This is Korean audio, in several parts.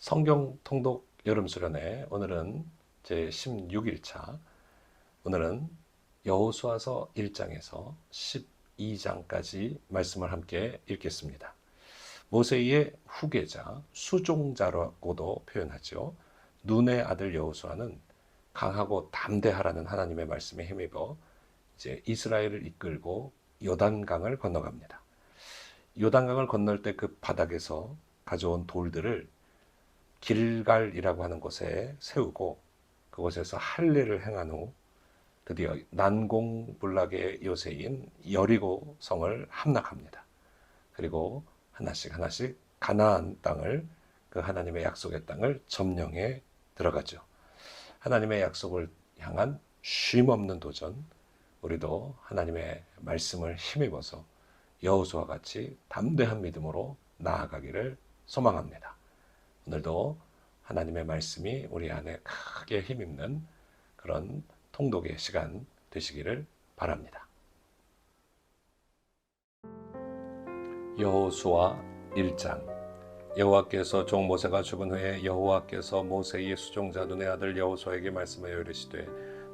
성경 통독 여름 수련회 오늘은 제 16일차. 오늘은 여호수아서 1장에서 12장까지 말씀을 함께 읽겠습니다. 모세의 후계자, 수종자라고도 표현하죠. 눈의 아들 여호수아는 강하고 담대하라는 하나님의 말씀에 힘입어 이제 이스라엘을 이끌고 요단강을 건너갑니다. 요단강을 건널 때 그 바닥에서 가져온 돌들을 길갈이라고 하는 곳에 세우고 그곳에서 할례를 행한 후 드디어 난공불락의 요새인 여리고 성을 함락합니다. 그리고 하나씩 가나안 땅을, 그 하나님의 약속의 땅을 점령해 들어가죠. 하나님의 약속을 향한 쉼없는 도전, 우리도 하나님의 말씀을 힘입어서 여호수아와 같이 담대한 믿음으로 나아가기를 소망합니다. 오늘도 하나님의 말씀이 우리 안에 크게 힘입는 그런 통독의 시간 되시기를 바랍니다. 여호수아 1장. 여호와께서 종 모세가 죽은 후에 여호와께서 모세의 수종자 눈의 아들 여호수아에게 말씀하여 이르시되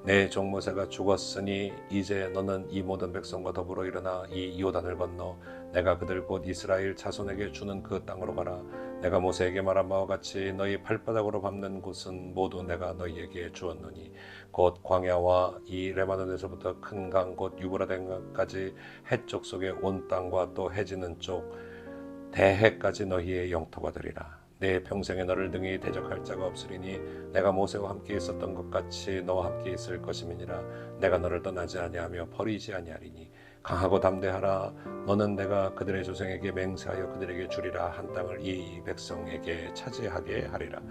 내 종 모세가 죽었으니 이제 너는 이 모든 백성과 더불어 일어나 이 요단을 건너 내가 그들 곧 이스라엘 자손에게 주는 그 땅으로 가라. 내가 모세에게 말한 바와 같이 너희 발바닥으로 밟는 곳은 모두 내가 너희에게 주었노니 곧 광야와 이 레바논에서부터 큰 강 곧 유브라데강까지 해쪽 속의 온 땅과 또 해지는 쪽 대해까지 너희의 영토가 되리라. 내 평생에 너를 등이 대적할 자가 없으리니 내가 모세와 함께 있었던 것 같이 너와 함께 있을 것임이니라. 내가 너를 떠나지 아니하며 버리지 아니하리니 강하고 담대하라. 너는 내가 그들의 조상에게 맹세하여 그들에게 주리라 한 땅을 이 백성에게 차지하게 하리라.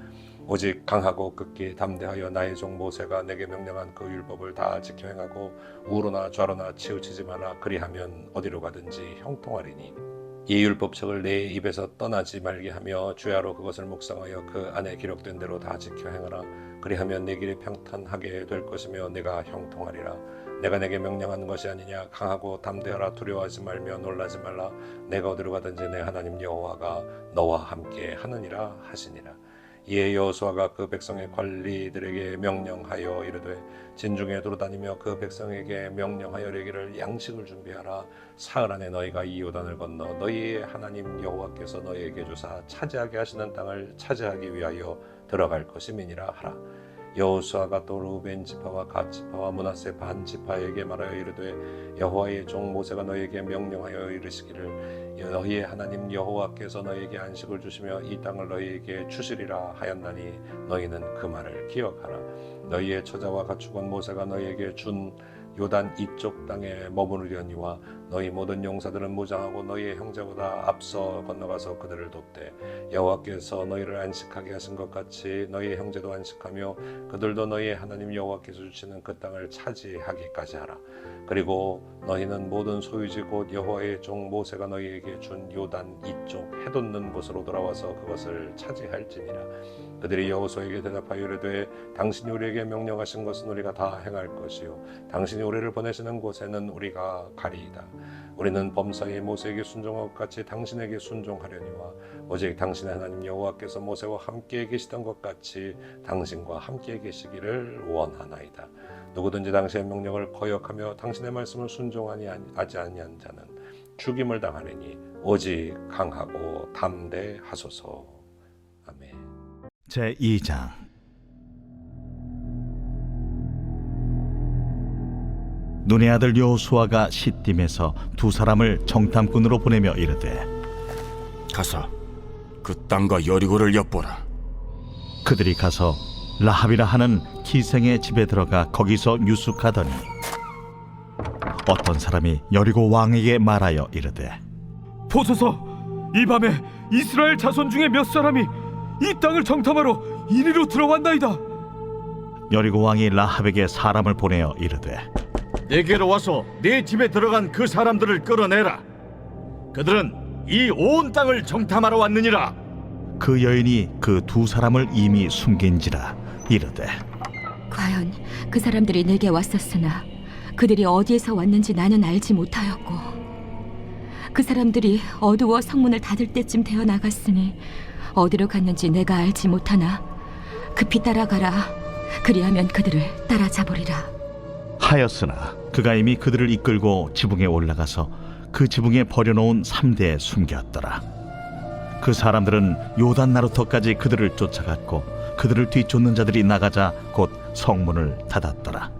오직 강하고 극히 담대하여 나의 종 모세가 내게 명령한 그 율법을 다 지켜 행하고 우로나 좌로나 치우치지 마라. 그리하면 어디로 가든지 형통하리니 이 율법책을 내 입에서 떠나지 말게 하며 주야로 그것을 묵상하여 그 안에 기록된 대로 다 지켜 행하라. 그리하면 내 길이 평탄하게 될 것이며 내가 형통하리라. 내가 내게 명령하는 것이 아니냐. 강하고 담대하라. 두려워하지 말며 놀라지 말라. 내가 어디로 가든지 내 하나님 여호와가 너와 함께 하느니라 하시니라. 이에 여호수아가 그 백성의 관리들에게 명령하여 이르되 진중에 두루다니며 그 백성에게 명령하여 이르기를 양식을 준비하라. 사흘 안에 너희가 이 요단을 건너 너희의 하나님 여호와께서 너희에게 주사 차지하게 하시는 땅을 차지하기 위하여 들어갈 것임이니라 하라. 여호수아가 또 루벤 지파와 갓 지파와 므낫세 반 지파에게 말하여 이르되 여호와의 종 모세가 너희에게 명령하여 이르시기를 너희의 하나님 여호와께서 너희에게 안식을 주시며 이 땅을 너희에게 주시리라 하였나니 너희는 그 말을 기억하라. 너희의 처자와 가축은 모세가 너희에게 준 요단 이쪽 땅에 머무르려니와 너희 모든 용사들은 무장하고 너희의 형제보다 앞서 건너가서 그들을 돕되 여호와께서 너희를 안식하게 하신 것 같이 너희의 형제도 안식하며 그들도 너희의 하나님 여호와께서 주시는 그 땅을 차지하기까지 하라. 그리고 너희는 모든 소유지 곧 여호와의 종 모세가 너희에게 준 요단 이쪽 해돋는 곳으로 돌아와서 그것을 차지할지니라. 그들이 여호수아에게 대답하여 이르되 당신이 우리에게 명령하신 것은 우리가 다 행할 것이요 당신이 우리를 보내시는 곳에는 우리가 가리이다. 우리는 범사에 모세에게 순종한 것 같이 당신에게 순종하려니와 오직 당신의 하나님 여호와께서 모세와 함께 계시던 것 같이 당신과 함께 계시기를 원하나이다. 누구든지 당신의 명령을 거역하며 당신의 말씀을 순종하지 아니한 자는 죽임을 당하리니 오직 강하고 담대하소서. 아멘. 제2장. 눈의 아들 여호수아가 시딤에서 두 사람을 정탐꾼으로 보내며 이르되 가서 그 땅과 여리고를 엿보라. 그들이 가서 라합이라 하는 기생의 집에 들어가 거기서 유숙하더니 어떤 사람이 여리고 왕에게 말하여 이르되 보소서, 이 밤에 이스라엘 자손 중에 몇 사람이 이 땅을 정탐하러 이리로 들어왔나이다. 여리고 왕이 라합에게 사람을 보내어 이르되 내게로 와서 내 집에 들어간 그 사람들을 끌어내라. 그들은 이 온 땅을 정탐하러 왔느니라. 그 여인이 그 두 사람을 이미 숨긴지라 이르되 과연 그 사람들이 내게 왔었으나 그들이 어디에서 왔는지 나는 알지 못하였고 그 사람들이 어두워 성문을 닫을 때쯤 되어 나갔으니 어디로 갔는지 내가 알지 못하나? 급히 따라가라. 그리하면 그들을 따라잡으리라. 하였으나 그가 이미 그들을 이끌고 지붕에 올라가서 그 지붕에 버려놓은 3대에 숨겼더라. 그 사람들은 요단 나루터까지 그들을 쫓아갔고 그들을 뒤쫓는 자들이 나가자 곧 성문을 닫았더라.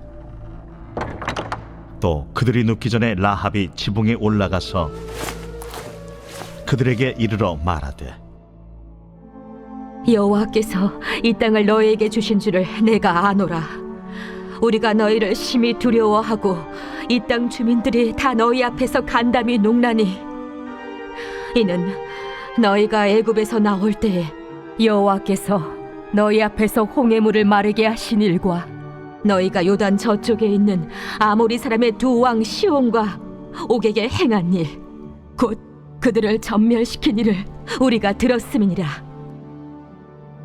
또 그들이 눕기 전에 라합이 지붕에 올라가서 그들에게 이르러 말하되, 여호와께서 이 땅을 너희에게 주신 줄을 내가 아노라. 우리가 너희를 심히 두려워하고 이 땅 주민들이 다 너희 앞에서 간담이 녹나니 이는 너희가 애굽에서 나올 때에 여호와께서 너희 앞에서 홍해물을 마르게 하신 일과 너희가 요단 저쪽에 있는 아모리 사람의 두 왕 시온과 옥에게 행한 일, 곧 그들을 전멸시킨 일을 우리가 들었음이니라.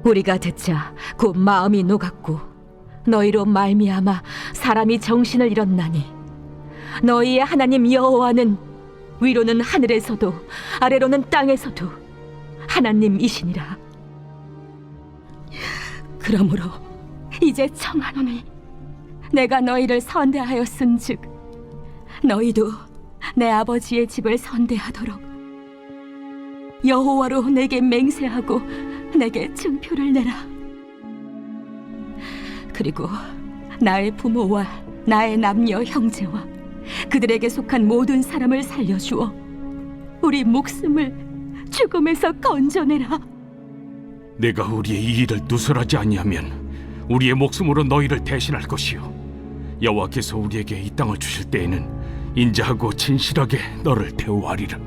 우리가 듣자 곧 마음이 녹았고 너희로 말미암아 사람이 정신을 잃었나니 너희의 하나님 여호와는 위로는 하늘에서도 아래로는 땅에서도 하나님이시니라. 그러므로 이제 청하노니 내가 너희를 선대하였은즉 너희도 내 아버지의 집을 선대하도록 여호와로 내게 맹세하고 내게 증표를 내라. 그리고 나의 부모와 나의 남녀 형제와 그들에게 속한 모든 사람을 살려주어 우리 목숨을 죽음에서 건져내라. 내가 우리의 이 일을 누설하지 아니하면 우리의 목숨으로 너희를 대신할 것이요 여호와께서 우리에게 이 땅을 주실 때에는 인자하고 진실하게 너를 대우하리라.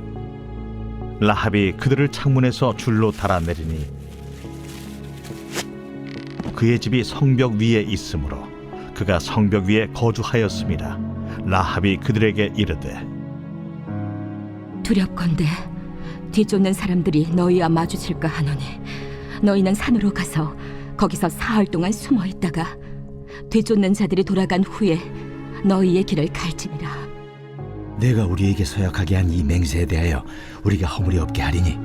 라합이 그들을 창문에서 줄로 달아내리니 그의 집이 성벽 위에 있으므로 그가 성벽 위에 거주하였음이라. 라합이 그들에게 이르되, 두렵건대 뒤쫓는 사람들이 너희와 마주칠까 하노니 너희는 산으로 가서 거기서 사흘 동안 숨어 있다가 뒤쫓는 자들이 돌아간 후에 너희의 길을 갈지니라. 내가 우리에게 서약하게 한 이 맹세에 대하여 우리가 허물이 없게 하리니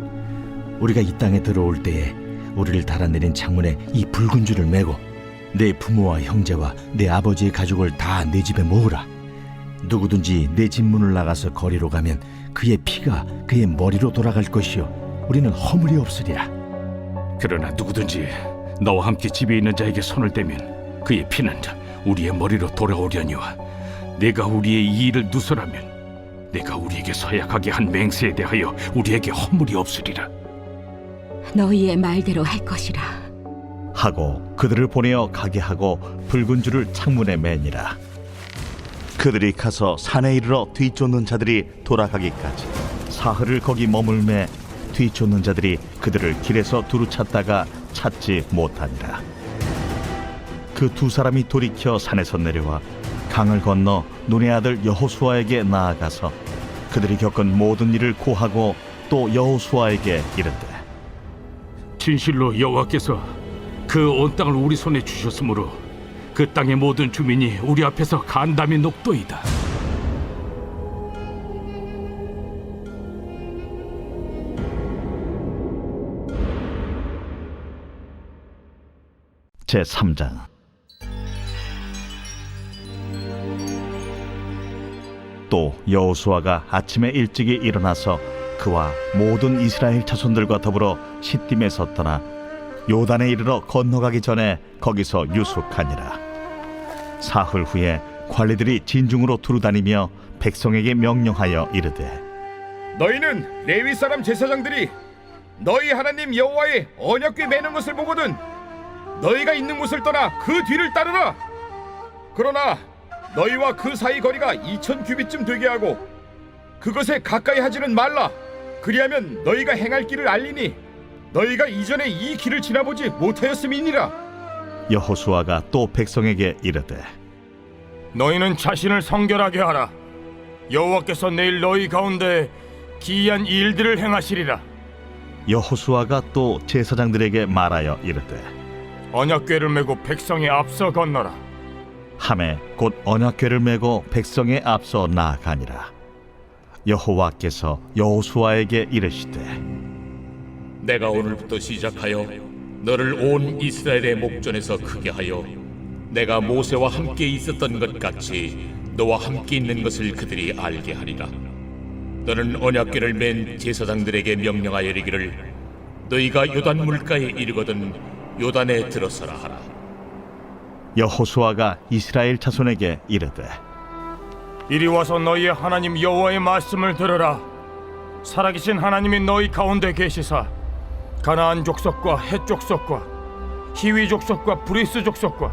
우리가 이 땅에 들어올 때에 우리를 달아내린 창문에 이 붉은 줄을 매고 내 부모와 형제와 내 아버지의 가족을 다 내 집에 모으라. 누구든지 내 집 문을 나가서 거리로 가면 그의 피가 그의 머리로 돌아갈 것이요 우리는 허물이 없으리라. 그러나 누구든지 너와 함께 집에 있는 자에게 손을 대면 그의 피는 우리의 머리로 돌아오려니와 내가 우리의 이 일을 누설하면 내가 우리에게 서약하게 한 맹세에 대하여 우리에게 허물이 없으리라. 너희의 말대로 할 것이라. 하고 그들을 보내어 가게 하고 붉은 줄을 창문에 매니라. 그들이 가서 산에 이르러 뒤쫓는 자들이 돌아가기까지 사흘을 거기 머물매 뒤쫓는 자들이 그들을 길에서 두루 찾다가 찾지 못하니라. 그 두 사람이 돌이켜 산에서 내려와 강을 건너 눈의 아들 여호수아에게 나아가서 그들이 겪은 모든 일을 고하고 또 여호수아에게 이르되, 진실로 여호와께서 그 온 땅을 우리 손에 주셨으므로 그 땅의 모든 주민이 우리 앞에서 간담이 녹도이다. 제3장. 또 여호수아가 아침에 일찍이 일어나서 그와 모든 이스라엘 자손들과 더불어 시딤에 섰더나 요단에 이르러 건너가기 전에 거기서 유숙하니라. 사흘 후에 관리들이 진중으로 두루다니며 백성에게 명령하여 이르되, 너희는 레위 사람 제사장들이 너희 하나님 여호와의 언약궤 매는 것을 보거든 너희가 있는 곳을 떠나 그 뒤를 따르라. 그러나 너희와 그 사이 거리가 2000규빗쯤 되게 하고 그것에 가까이 하지는 말라. 그리하면 너희가 행할 길을 알리니 너희가 이전에 이 길을 지나보지 못하였음이니라. 여호수아가 또 백성에게 이르되, 너희는 자신을 성결하게 하라. 여호와께서 내일 너희 가운데 기이한 일들을 행하시리라. 여호수아가 또 제사장들에게 말하여 이르되, 언약궤를 메고 백성의 앞서 건너라. 하매 곧 언약궤를 메고 백성의 앞서 나아가니라. 여호와께서 여호수아에게 이르시되, 내가 오늘부터 시작하여 너를 온 이스라엘의 목전에서 크게 하여 내가 모세와 함께 있었던 것 같이 너와 함께 있는 것을 그들이 알게 하리라. 너는 언약궤를 맨 제사장들에게 명령하여 이르기를 너희가 요단 물가에 이르거든 요단에 들어서라 하라. 여호수아가 이스라엘 자손에게 이르되 이리 와서 너희의 하나님 여호와의 말씀을 들으라. 살아계신 하나님이 너희 가운데 계시사 가나안 족속과 헷 족속과 히위 족속과 브리스 족속과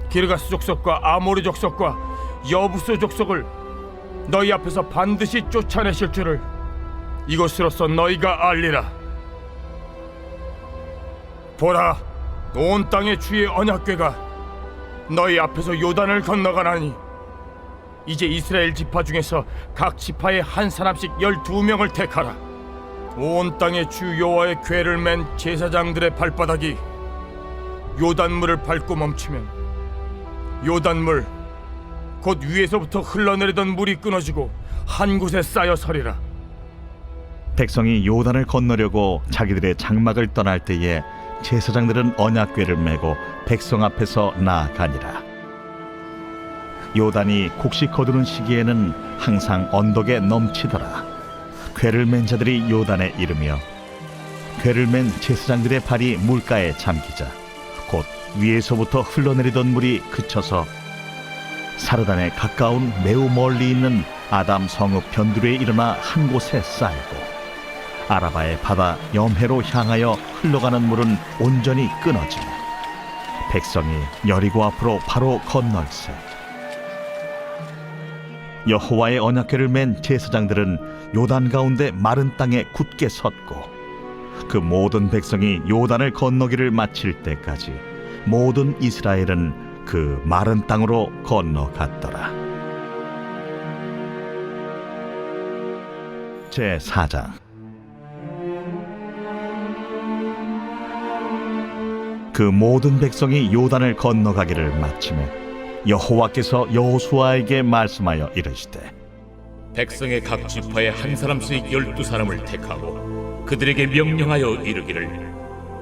기르가스 족속과 아모리 족속과 여부스 족속을 너희 앞에서 반드시 쫓아내실 줄을 이것으로써 너희가 알리라. 보라, 온 땅의 주의 언약궤가 너희 앞에서 요단을 건너가나니 이제 이스라엘 지파 중에서 각 지파에 한 사람씩 12명을 택하라. 온 땅의 주 여호와의 궤를 맨 제사장들의 발바닥이 요단물을 밟고 멈추면 요단물 곧 위에서부터 흘러내리던 물이 끊어지고 한 곳에 쌓여 서리라. 백성이 요단을 건너려고 자기들의 장막을 떠날 때에 제사장들은 언약궤를 메고 백성 앞에서 나아가니라. 요단이 곡식 거두는 시기에는 항상 언덕에 넘치더라. 궤를 맨 자들이 요단에 이르며 궤를 맨 제사장들의 발이 물가에 잠기자 곧 위에서부터 흘러내리던 물이 그쳐서 사르단에 가까운 매우 멀리 있는 아담 성읍 변두리에 일어나 한 곳에 쌓이고 아라바의 바다 염해로 향하여 흘러가는 물은 온전히 끊어지며 백성이 여리고 앞으로 바로 건널세. 여호와의 언약궤를 맨 제사장들은 요단 가운데 마른 땅에 굳게 섰고 그 모든 백성이 요단을 건너기를 마칠 때까지 모든 이스라엘은 그 마른 땅으로 건너갔더라. 제4장. 그 모든 백성이 요단을 건너가기를 마치매 여호와께서 여호수아에게 말씀하여 이르시되 백성의 각 지파에 한 사람씩 12사람을 택하고 그들에게 명령하여 이르기를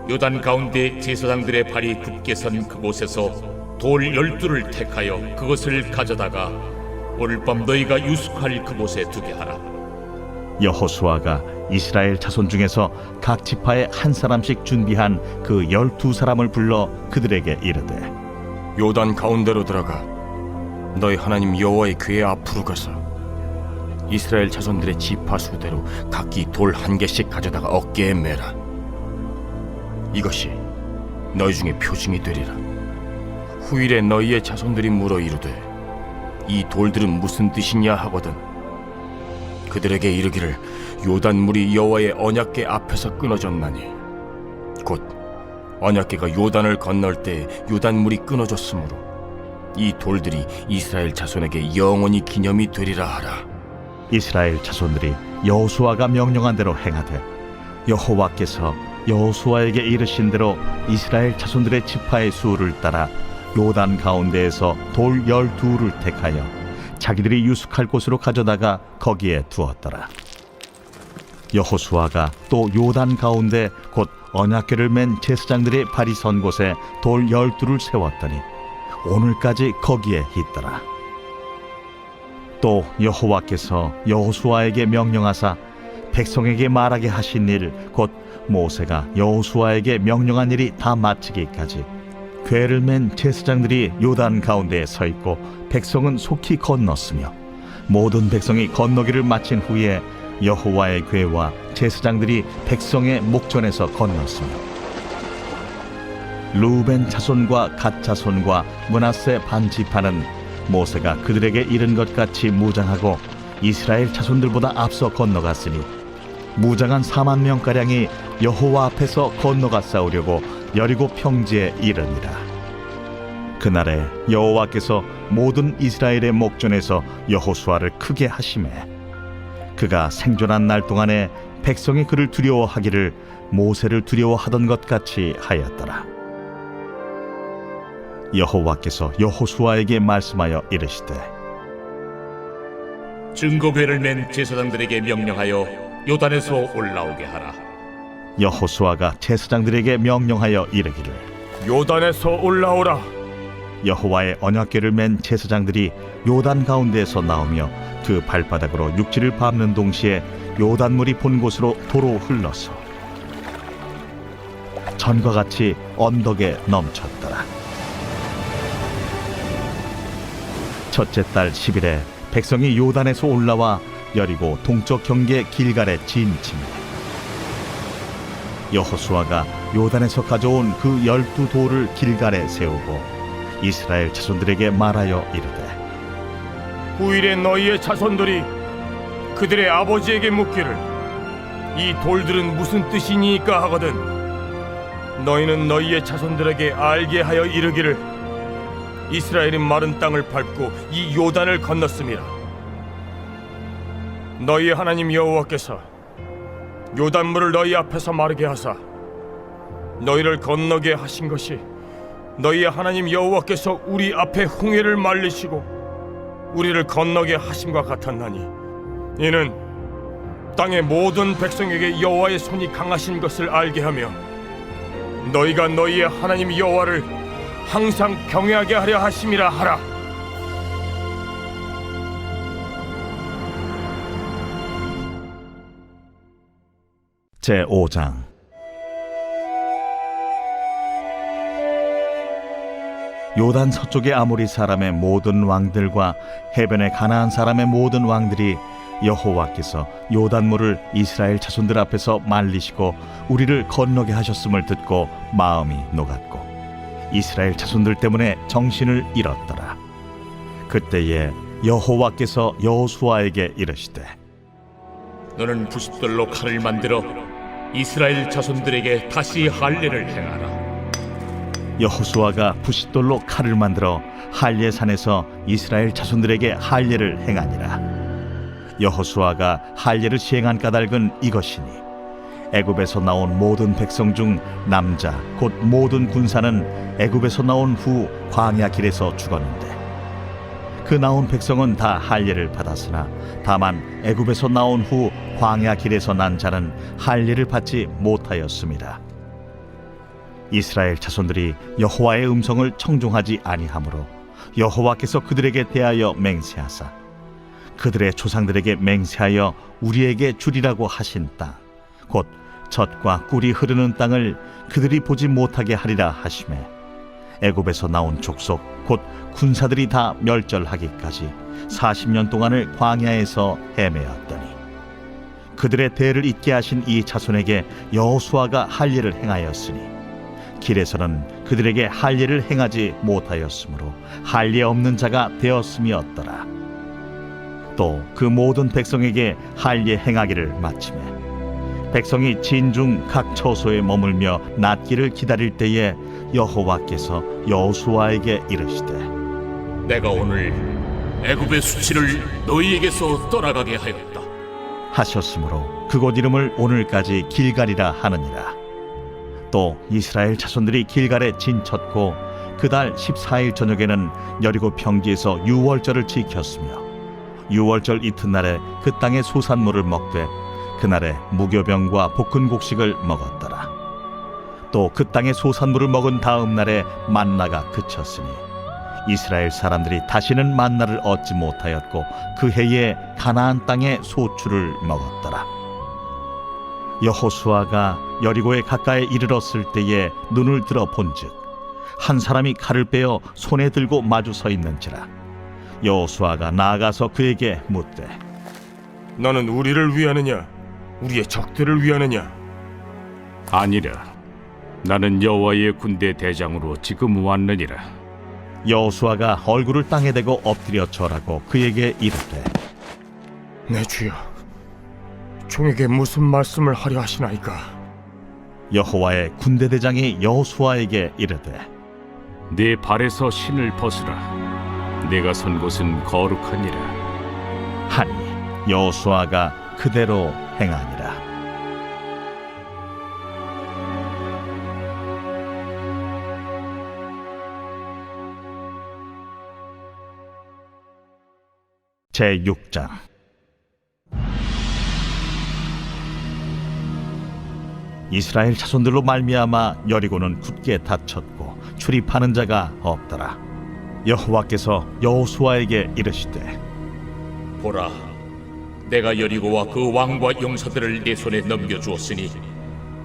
요단 가운데 제사장들의 발이 굳게 선 그곳에서 돌 12를 택하여 그것을 가져다가 오늘 밤 너희가 유숙할 그곳에 두게 하라. 여호수아가 이스라엘 자손 중에서 각 지파에 한 사람씩 준비한 그 12사람을 불러 그들에게 이르되 요단 가운데로 들어가 너희 하나님 여호와의 궤 앞으로 가서 이스라엘 자손들의 지파 수대로 각기 돌 한 개씩 가져다가 어깨에 매라. 이것이 너희 중에 표징이 되리라. 후일에 너희의 자손들이 물어 이르되 이 돌들은 무슨 뜻이냐 하거든 그들에게 이르기를 요단물이 여호와의 언약궤 앞에서 끊어졌나니 곧 언약궤가 요단을 건널 때 요단물이 끊어졌으므로 이 돌들이 이스라엘 자손에게 영원히 기념이 되리라 하라. 이스라엘 자손들이 여호수아가 명령한 대로 행하되 여호와께서 여호수아에게 이르신 대로 이스라엘 자손들의 지파의 수를 따라 요단 가운데에서 돌 12를 택하여 자기들이 유숙할 곳으로 가져다가 거기에 두었더라. 여호수아가 또 요단 가운데 곧 언약궤를 맨 제사장들의 발이 선 곳에 돌 12를 세웠더니 오늘까지 거기에 있더라. 또 여호와께서 여호수아에게 명령하사 백성에게 말하게 하신 일 곧 모세가 여호수아에게 명령한 일이 다 마치기까지 궤를 맨 제사장들이 요단 가운데에 서 있고 백성은 속히 건넜으며 모든 백성이 건너기를 마친 후에 여호와의 궤와 제사장들이 백성의 목전에서 건넜으며 루벤 자손과 갓 자손과 므낫세 반 지파는 모세가 그들에게 이른 것 같이 무장하고 이스라엘 자손들보다 앞서 건너갔으니 무장한 4만 명가량이 여호와 앞에서 건너가 싸우려고 여리고 평지에 이르니라. 그날에 여호와께서 모든 이스라엘의 목전에서 여호수아를 크게 하시매 그가 생존한 날 동안에 백성이 그를 두려워하기를 모세를 두려워하던 것 같이 하였더라. 여호와께서 여호수아에게 말씀하여 이르시되 증거궤를 맨 제사장들에게 명령하여 요단에서 올라오게 하라. 여호수아가 제사장들에게 명령하여 이르기를 요단에서 올라오라. 여호와의 언약궤를 맨 제사장들이 요단 가운데에서 나오며 그 발바닥으로 육지를 밟는 동시에 요단물이 본 곳으로 도로 흘러서 전과 같이 언덕에 넘쳤더라. 첫째 달 10일에 백성이 요단에서 올라와 여리고 동쪽 경계 길갈에 진침해 여호수아가 요단에서 가져온 그 12돌을 길갈에 세우고 이스라엘 자손들에게 말하여 이르되 후일에 너희의 자손들이 그들의 아버지에게 묻기를 이 돌들은 무슨 뜻이니까 하거든 너희는 너희의 자손들에게 알게 하여 이르기를 이스라엘이 마른 땅을 밟고 이 요단을 건넜음이라. 너희의 하나님 여호와께서 요단물을 너희 앞에서 마르게 하사 너희를 건너게 하신 것이 너희의 하나님 여호와께서 우리 앞에 홍해를 말리시고 우리를 건너게 하심과 같았나니 이는 땅의 모든 백성에게 여호와의 손이 강하신 것을 알게 하며 너희가 너희의 하나님 여호와를 항상 경외하게 하려 하심이라 하라. 제5장 요단 서쪽의 아모리 사람의 모든 왕들과 해변의 가나안 사람의 모든 왕들이 여호와께서 요단물을 이스라엘 자손들 앞에서 말리시고 우리를 건너게 하셨음을 듣고 마음이 녹았고 이스라엘 자손들 때문에 정신을 잃었더라. 그때에 여호와께서 여호수아에게 이르시되 너는 부싯돌로 칼을 만들어 이스라엘 자손들에게 다시 할례를 행하라. 여호수아가 부싯돌로 칼을 만들어 할례산에서 이스라엘 자손들에게 할례를 행하니라. 여호수아가 할례를 시행한 까닭은 이것이니 애굽에서 나온 모든 백성 중 남자 곧 모든 군사는 애굽에서 나온 후 광야 길에서 죽었는데 그 나온 백성은 다 할례를 받았으나 다만 애굽에서 나온 후 광야 길에서 난 자는 할례를 받지 못하였습니다. 이스라엘 자손들이 여호와의 음성을 청종하지 아니하므로 여호와께서 그들에게 대하여 맹세하사 그들의 조상들에게 맹세하여 우리에게 주리라고 하신 땅 곧 젖과 꿀이 흐르는 땅을 그들이 보지 못하게 하리라 하시매 애굽에서 나온 족속 곧 군사들이 다 멸절하기까지 40년 동안을 광야에서 헤매었더니 그들의 대를 잇게 하신 이 자손에게 여호수아가 할례를 행하였으니 길에서는 그들에게 할례를 행하지 못하였으므로 할례 없는 자가 되었음이었더라. 또 그 모든 백성에게 할례 행하기를 마치매 백성이 진중 각 처소에 머물며 낫기를 기다릴 때에 여호와께서 여호수아에게 이르시되 내가 오늘 애굽의 수치를 너희에게서 떠나가게 하였다. 하셨으므로 그곳 이름을 오늘까지 길갈이라 하느니라. 또 이스라엘 자손들이 길갈에 진쳤고 그달 14일 저녁에는 여리고 평지에서 유월절을 지켰으며 유월절 이튿날에 그 땅의 소산물을 먹되 그날에 무교병과 볶은 곡식을 먹었더라. 또 그 땅의 소산물을 먹은 다음 날에 만나가 그쳤으니 이스라엘 사람들이 다시는 만나를 얻지 못하였고 그 해에 가나안 땅의 소출을 먹었더라. 여호수아가 여리고에 가까이 이르렀을 때에 눈을 들어 본즉 한 사람이 칼을 빼어 손에 들고 마주 서 있는지라. 여호수아가 나아가서 그에게 묻되 너는 우리를 위하느냐 우리의 적들을 위하느냐? 아니라 나는 여호와의 군대 대장으로 지금 왔느니라. 여호수아가 얼굴을 땅에 대고 엎드려 절하고 그에게 이르되 내 주여 종에게 무슨 말씀을 하려 하시나이까? 여호와의 군대 대장이 여호수아에게 이르되 네 발에서 신을 벗으라. 내가 선 곳은 거룩하니라. 하니 여호수아가 그대로 행하니라. 제6장 이스라엘 자손들로 말미암아 여리고는 굳게 닫혔고 출입하는 자가 없더라. 여호와께서 여호수아에게 이르시되 보라, 내가 여리고와 그 왕과 용사들을 내 손에 넘겨주었으니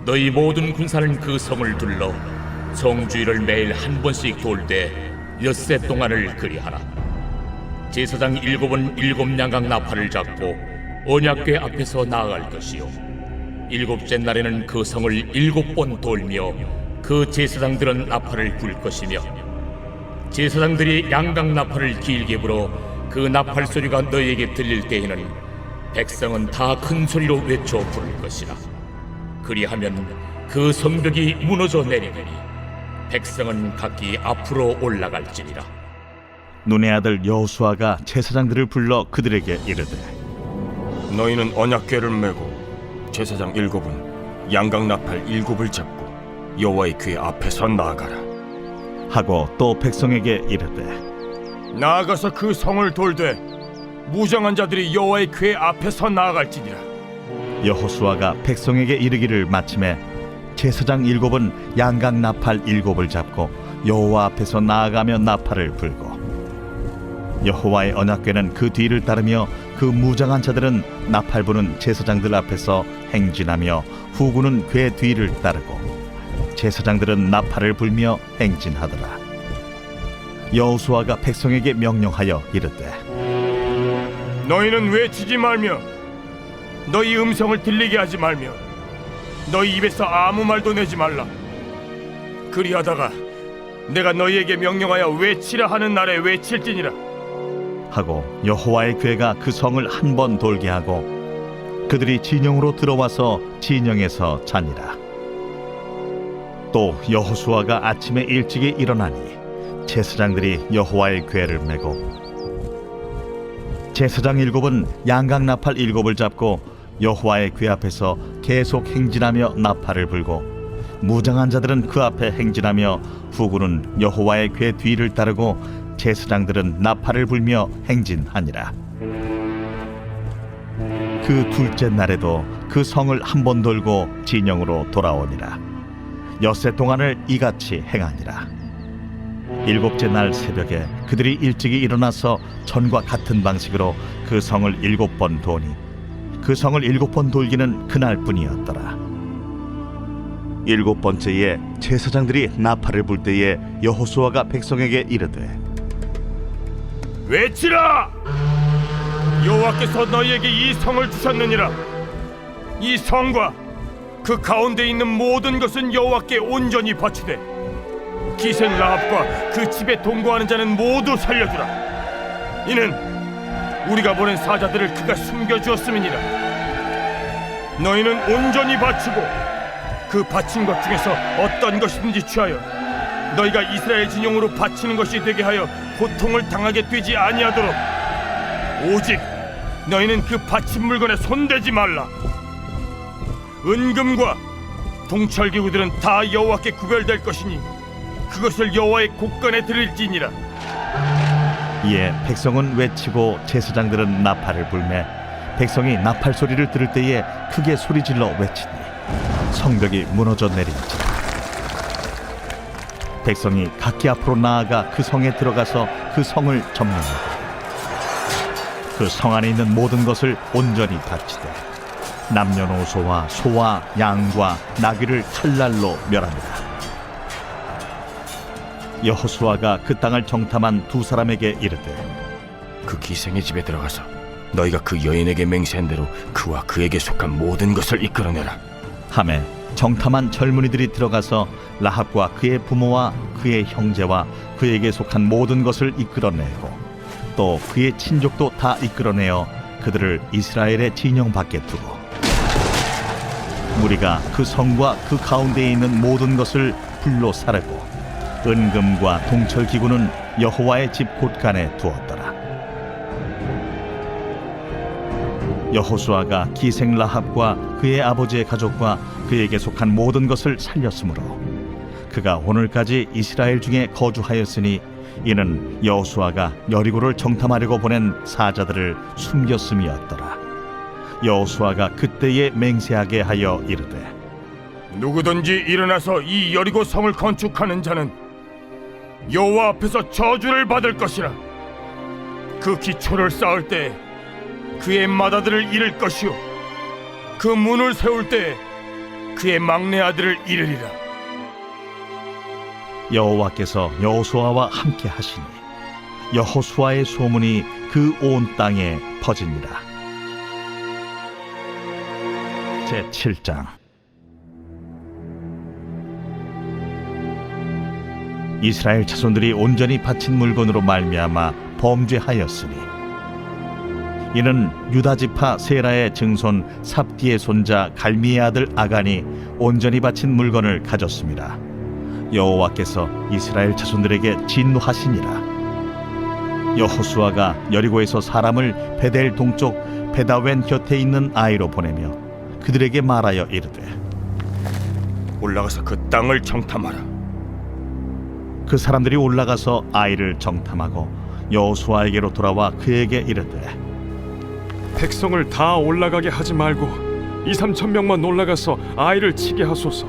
너희 모든 군사는 그 성을 둘러 성 주위를 매일 한 번씩 돌되 엿새 동안을 그리하라. 제사장 7은 7 양각 나팔을 잡고 언약궤 앞에서 나아갈 것이요 7째 날에는 그 성을 7번 돌며 그 제사장들은 나팔을 불 것이며 제사장들이 양각 나팔을 길게 불어 그 나팔 소리가 너희에게 들릴 때에는 백성은 다 큰 소리로 외쳐 부를 것이라. 그리하면 그 성벽이 무너져 내리리니 백성은 각기 앞으로 올라갈지니라. 눈의 아들 여호수아가 제사장들을 불러 그들에게 이르되 너희는 언약궤를 메고 제사장 7은 양각 나팔 7을 잡고 여호와의 궤 앞에서 나아가라. 하고 또 백성에게 이르되 나아가서 그 성을 돌되 무장한 자들이 여호와의 궤 앞에서 나아갈지니라. 여호수아가 백성에게 이르기를 마침에 제사장 7은 양각 나팔 7을 잡고 여호와 앞에서 나아가며 나팔을 불고 여호와의 언약궤는 그 뒤를 따르며 그 무장한 자들은 나팔 부는 제사장들 앞에서 행진하며 후군은 궤 뒤를 따르고 제사장들은 나팔을 불며 행진하더라. 여호수아가 백성에게 명령하여 이르되 너희는 외치지 말며 너희 음성을 들리게 하지 말며 너희 입에서 아무 말도 내지 말라. 그리하다가 내가 너희에게 명령하여 외치라 하는 날에 외칠지니라. 하고 여호와의 궤가 그 성을 한 번 돌게 하고 그들이 진영으로 들어와서 진영에서 자니라. 또 여호수아가 아침에 일찍이 일어나니 제사장들이 여호와의 궤를 메고 제사장 7은 양각 나팔 7을 잡고 여호와의 궤 앞에서 계속 행진하며 나팔을 불고 무장한 자들은 그 앞에 행진하며 후군은 여호와의 궤 뒤를 따르고 제사장들은 나팔을 불며 행진하니라. 그 둘째 날에도 그 성을 한 번 돌고 진영으로 돌아오니라. 엿새 동안을 이같이 행하니라. 7째 날 새벽에 그들이 일찍이 일어나서 전과 같은 방식으로 그 성을 7번 도니 그 성을 7번 돌기는 그날뿐이었더라. 7번째에 제사장들이 나팔을 불 때에 여호수아가 백성에게 이르되 외치라! 여호와께서 너희에게 이 성을 주셨느니라. 이 성과 그 가운데 있는 모든 것은 여호와께 온전히 바치되 기생 라합과 그 집에 동거하는 자는 모두 살려주라. 이는 우리가 보낸 사자들을 그가 숨겨주었음이니라. 너희는 온전히 바치고 그 바친 것 중에서 어떤 것이든지 취하여 너희가 이스라엘 진영으로 바치는 것이 되게 하여 고통을 당하게 되지 아니하도록 오직 너희는 그 바친 물건에 손대지 말라. 은금과 동철기구들은 다 여호와께 구별될 것이니 그것을 여호와의 곳간에 드릴지니라. 이에 백성은 외치고 제사장들은 나팔을 불매 백성이 나팔 소리를 들을 때에 크게 소리질러 외치니 성벽이 무너져 내린지라. 백성이 각기 앞으로 나아가 그 성에 들어가서 그 성을 점령하고 그 성 안에 있는 모든 것을 온전히 바치되 남녀노소와 소와 양과 나귀를 칼날로 멸합니다. 여호수아가 그 땅을 정탐한 두 사람에게 이르되 그 기생의 집에 들어가서 너희가 그 여인에게 맹세한 대로 그와 그에게 속한 모든 것을 이끌어내라. 하매 정탐한 젊은이들이 들어가서 라합과 그의 부모와 그의 형제와 그에게 속한 모든 것을 이끌어내고 또 그의 친족도 다 이끌어내어 그들을 이스라엘의 진영 밖에 두고 무리가 그 성과 그 가운데에 있는 모든 것을 불로 사르고 은금과 동철기구는 여호와의 집 곳간에 두었더라. 여호수아가 기생 라합과 그의 아버지의 가족과 그에게 속한 모든 것을 살렸으므로 그가 오늘까지 이스라엘 중에 거주하였으니 이는 여호수아가 여리고를 정탐하려고 보낸 사자들을 숨겼음이었더라. 여호수아가 그때에 맹세하게 하여 이르되 누구든지 일어나서 이 여리고 성을 건축하는 자는 여호와 앞에서 저주를 받을 것이라. 그 기초를 쌓을 때 그의 맏아들을 잃을 것이요 그 문을 세울 때 그의 막내 아들을 잃으리라. 여호와께서 여호수아와 함께 하시니 여호수아의 소문이 그 온 땅에 퍼지니라. 제7장. 이스라엘 자손들이 온전히 바친 물건으로 말미암아 범죄하였으니 이는 유다 지파 세라의 증손 삽디의 손자 갈미의 아들 아간이 온전히 바친 물건을 가졌습니다. 여호와께서 이스라엘 자손들에게 진노하시니라. 여호수아가 여리고에서 사람을 베델 동쪽 베다웬 곁에 있는 아이로 보내며 그들에게 말하여 이르되 올라가서 그 땅을 정탐하라. 그 사람들이 올라가서 아이를 정탐하고 여호수아에게로 돌아와 그에게 이르되 백성을 다 올라가게 하지 말고 2-3천 명만 올라가서 아이를 치게 하소서.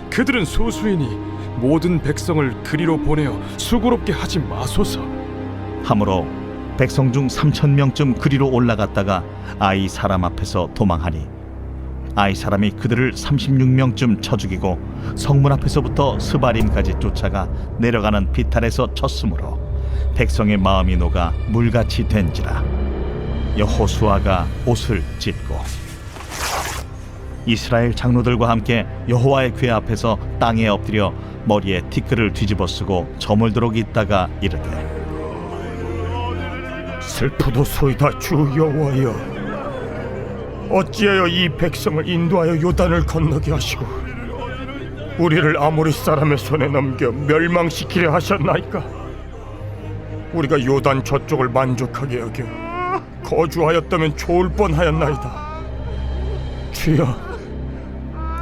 그들은 소수이니 모든 백성을 그리로 보내어 수고롭게 하지 마소서. 하므로 백성 중 3,000명쯤 그리로 올라갔다가 아이 사람 앞에서 도망하니 아이 사람이 그들을 36명쯤 쳐 죽이고 성문 앞에서부터 스바림까지 쫓아가 내려가는 비탈에서 쳤으므로 백성의 마음이 녹아 물같이 된지라. 여호수아가 옷을 찢고 이스라엘 장로들과 함께 여호와의 궤 앞에서 땅에 엎드려 머리에 티끌을 뒤집어 쓰고 저물도록 있다가 이르되 슬프도소이다 주 여호와여, 어찌하여 이 백성을 인도하여 요단을 건너게 하시고 우리를 아모리 사람의 손에 넘겨 멸망시키려 하셨나이까? 우리가 요단 저쪽을 만족하게 여겨 거주하였다면 좋을 뻔하였나이다. 주여,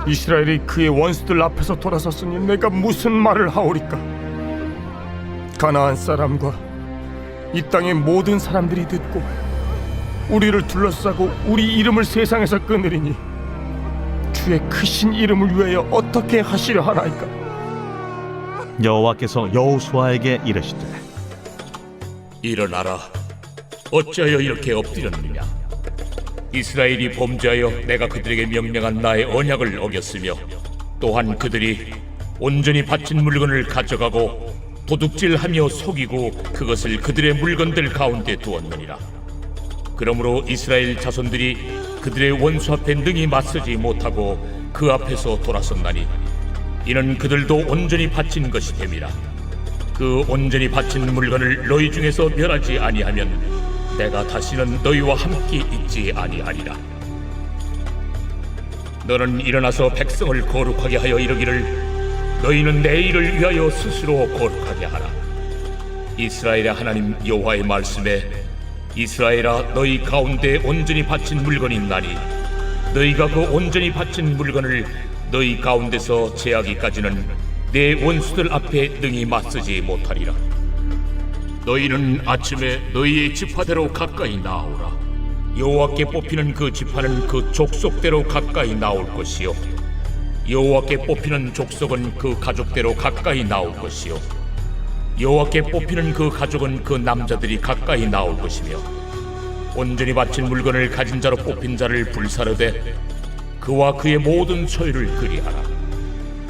이스라엘이 그의 원수들 앞에서 돌아섰으니 내가 무슨 말을 하오리까? 가나안 사람과 이 땅의 모든 사람들이 듣고 우리를 둘러싸고 우리 이름을 세상에서 끊으리니 주의 크신 이름을 위하여 어떻게 하시려 하나이까? 여호와께서 여호수아에게 이르시되 일어나라. 어찌하여 이렇게 엎드렸느냐? 이스라엘이 범죄하여 내가 그들에게 명령한 나의 언약을 어겼으며 또한 그들이 온전히 바친 물건을 가져가고 도둑질하며 속이고 그것을 그들의 물건들 가운데 두었느니라. 그러므로 이스라엘 자손들이 그들의 원수 앞에 능히 맞서지 못하고 그 앞에서 돌아섰나니 이는 그들도 온전히 바친 것이 됨이라. 그 온전히 바친 물건을 너희 중에서 멸하지 아니하면 내가 다시는 너희와 함께 있지 아니하리라. 너는 일어나서 백성을 거룩하게 하여 이르기를 너희는 내 일을 위하여 스스로 거룩하게 하라. 이스라엘의 하나님 여호와의 말씀에 이스라엘아, 너희 가운데 온전히 바친 물건이 있나니 너희가 그 온전히 바친 물건을 너희 가운데서 제하기까지는 내 원수들 앞에 능히 맞서지 못하리라. 너희는 아침에 너희의 지파대로 가까이 나오라. 여호와께 뽑히는 그 지파는 그 족속대로 가까이 나올 것이요 여호와께 뽑히는 족속은 그 가족대로 가까이 나올 것이요 여호와께 뽑히는 그 가족은 그 남자들이 가까이 나올 것이며 온전히 바친 물건을 가진 자로 뽑힌 자를 불사르되 그와 그의 모든 소유를 그리하라.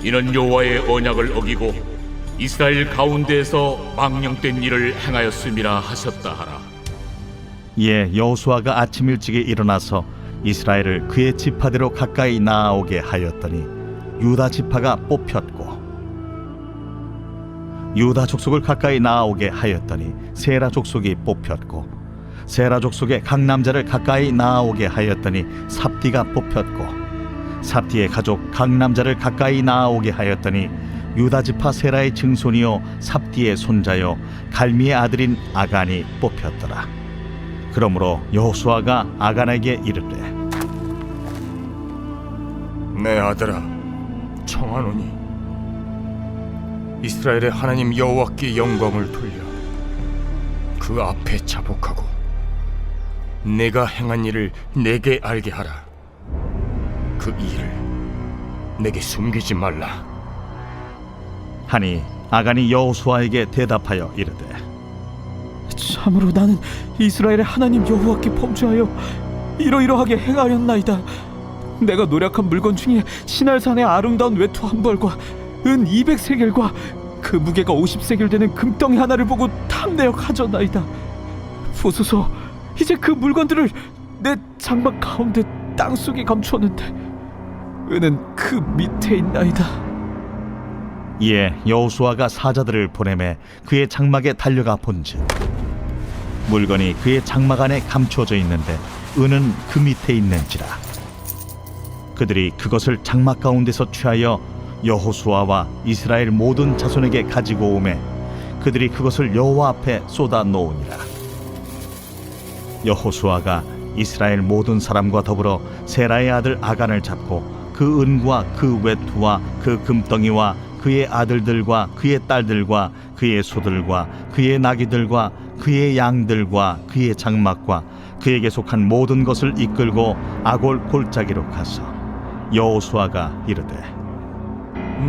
이는 여호와의 언약을 어기고 이스라엘 가운데에서 망령된 일을 행하였음이라 하셨다 하라. 이에 여호수아가 아침 일찍에 일어나서 이스라엘을 그의 지파대로 가까이 나아오게 하였더니 유다 지파가 뽑혔고 유다 족속을 가까이 나아오게 하였더니 세라 족속이 뽑혔고 세라 족속의 각 남자를 가까이 나아오게 하였더니 삽디가 뽑혔고 삽디의 가족 각 남자를 가까이 나아오게 하였더니 유다 지파 세라의 증손이요 삽디의 손자요 갈미의 아들인 아간이 뽑혔더라. 그러므로 여호수아가 아간에게 이르되 내 아들아, 청하노니 이스라엘의 하나님 여호와께 영광을 돌려 그 앞에 자복하고 내가 행한 일을 내게 알게 하라. 그 일을 내게 숨기지 말라. 하니 아간이 여호수아에게 대답하여 이르되 참으로 나는 이스라엘의 하나님 여호와께 범죄하여 이러이러하게 행하였나이다. 내가 노력한 물건 중에 시날산의 아름다운 외투 한 벌과 은 200세겔과 그 무게가 50세겔 되는 금덩이 하나를 보고 탐내어 가져나이다. 보소서, 이제 그 물건들을 내 장막 가운데 땅속에 감추었는데 은은 그 밑에 있나이다. 이에 여호수아가 사자들을 보내매 그의 장막에 달려가 본즉 물건이 그의 장막 안에 감추어져 있는데 은은 그 밑에 있는지라. 그들이 그것을 장막 가운데서 취하여 여호수아와 이스라엘 모든 자손에게 가지고 오매 그들이 그것을 여호와 앞에 쏟아 놓으니라. 여호수아가 이스라엘 모든 사람과 더불어 세라의 아들 아간을 잡고 그 은과 그 외투와 그 금덩이와 그의 아들들과 그의 딸들과 그의 소들과 그의 나귀들과 그의 양들과 그의 장막과 그에게 속한 모든 것을 이끌고 아골 골짜기로 가서 여호수아가 이르되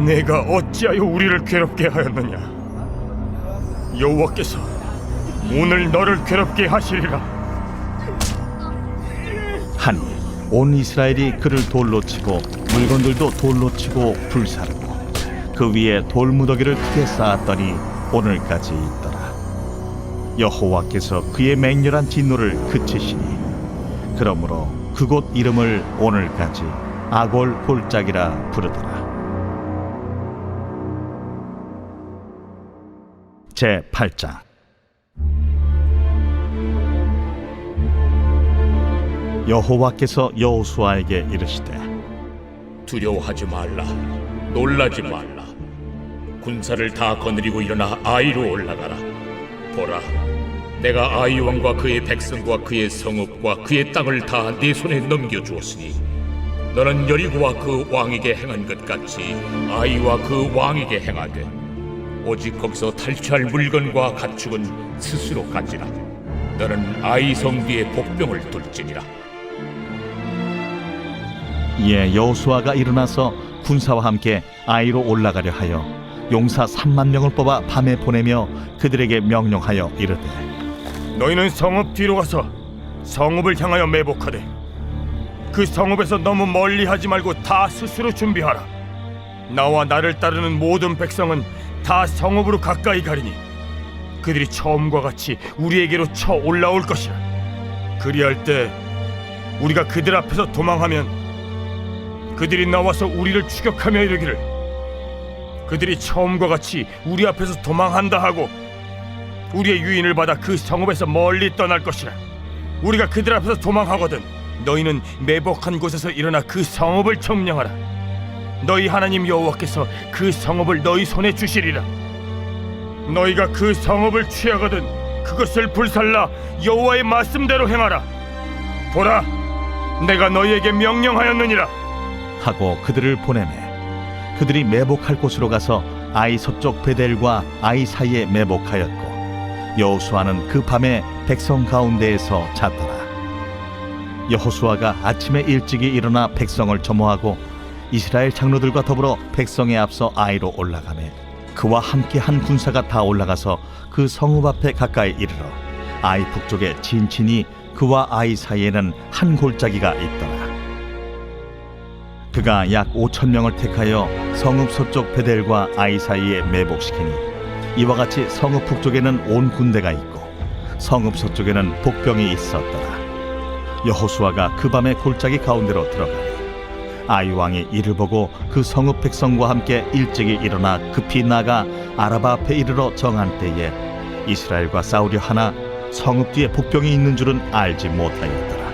내가 어찌하여 우리를 괴롭게 하였느냐? 여호와께서 오늘 너를 괴롭게 하시리라. 하니 온 이스라엘이 그를 돌로 치고 물건들도 돌로 치고 불사르고 그 위에 돌무더기를 크게 쌓았더니 오늘까지 있더라. 여호와께서 그의 맹렬한 진노를 그치시니 그러므로 그곳 이름을 오늘까지 아골 골짜기라 부르더라. 제8장. 여호와께서 여호수아에게 이르시되 두려워하지 말라. 놀라지 말라. 군사를 다 거느리고 일어나 아이로 올라가라. 보라, 내가 아이 왕과 그의 백성과 그의 성읍과 그의 땅을 다 네 손에 넘겨주었으니 너는 여리고와 그 왕에게 행한 것 같이 아이와 그 왕에게 행하되 오직 거기서 탈취할 물건과 가축은 스스로 가지라. 너는 아이 성 뒤에 복병을 둘지니라. 이에 여호수아가 일어나서 군사와 함께 아이로 올라가려 하여 용사 3만 명을 뽑아 밤에 보내며 그들에게 명령하여 이르되 너희는 성읍 뒤로 가서 성읍을 향하여 매복하되 그 성읍에서 너무 멀리 하지 말고 다 스스로 준비하라. 나와 나를 따르는 모든 백성은 다 성읍으로 가까이 가리니 그들이 처음과 같이 우리에게로 쳐 올라올 것이라. 그리할 때 우리가 그들 앞에서 도망하면 그들이 나와서 우리를 추격하며 이르기를 그들이 처음과 같이 우리 앞에서 도망한다 하고 우리의 유인을 받아 그 성읍에서 멀리 떠날 것이라. 우리가 그들 앞에서 도망하거든 너희는 매복한 곳에서 일어나 그 성읍을 점령하라. 너희 하나님 여호와께서 그 성읍을 너희 손에 주시리라. 너희가 그 성읍을 취하거든 그것을 불살라 여호와의 말씀대로 행하라. 보라, 내가 너희에게 명령하였느니라. 하고 그들을 보내매 그들이 매복할 곳으로 가서 아이 서쪽 베델과 아이 사이에 매복하였고 여호수아는 그 밤에 백성 가운데에서 잤더라. 여호수아가 아침에 일찍이 일어나 백성을 점호하고 이스라엘 장로들과 더불어 백성에 앞서 아이로 올라가매 그와 함께 한 군사가 다 올라가서 그 성읍 앞에 가까이 이르러 아이 북쪽에 진친이 그와 아이 사이에는 한 골짜기가 있더라. 그가 약 5,000명을 택하여 성읍 서쪽 베델과 아이 사이에 매복시키니 이와 같이 성읍 북쪽에는 온 군대가 있고 성읍 서쪽에는 복병이 있었더라. 여호수아가 그 밤에 골짜기 가운데로 들어가니 아이 왕이 이를 보고 그 성읍 백성과 함께 일찍이 일어나 급히 나가 아라바 앞에 이르러 정한 때에 이스라엘과 싸우려 하나 성읍 뒤에 복병이 있는 줄은 알지 못하였더라.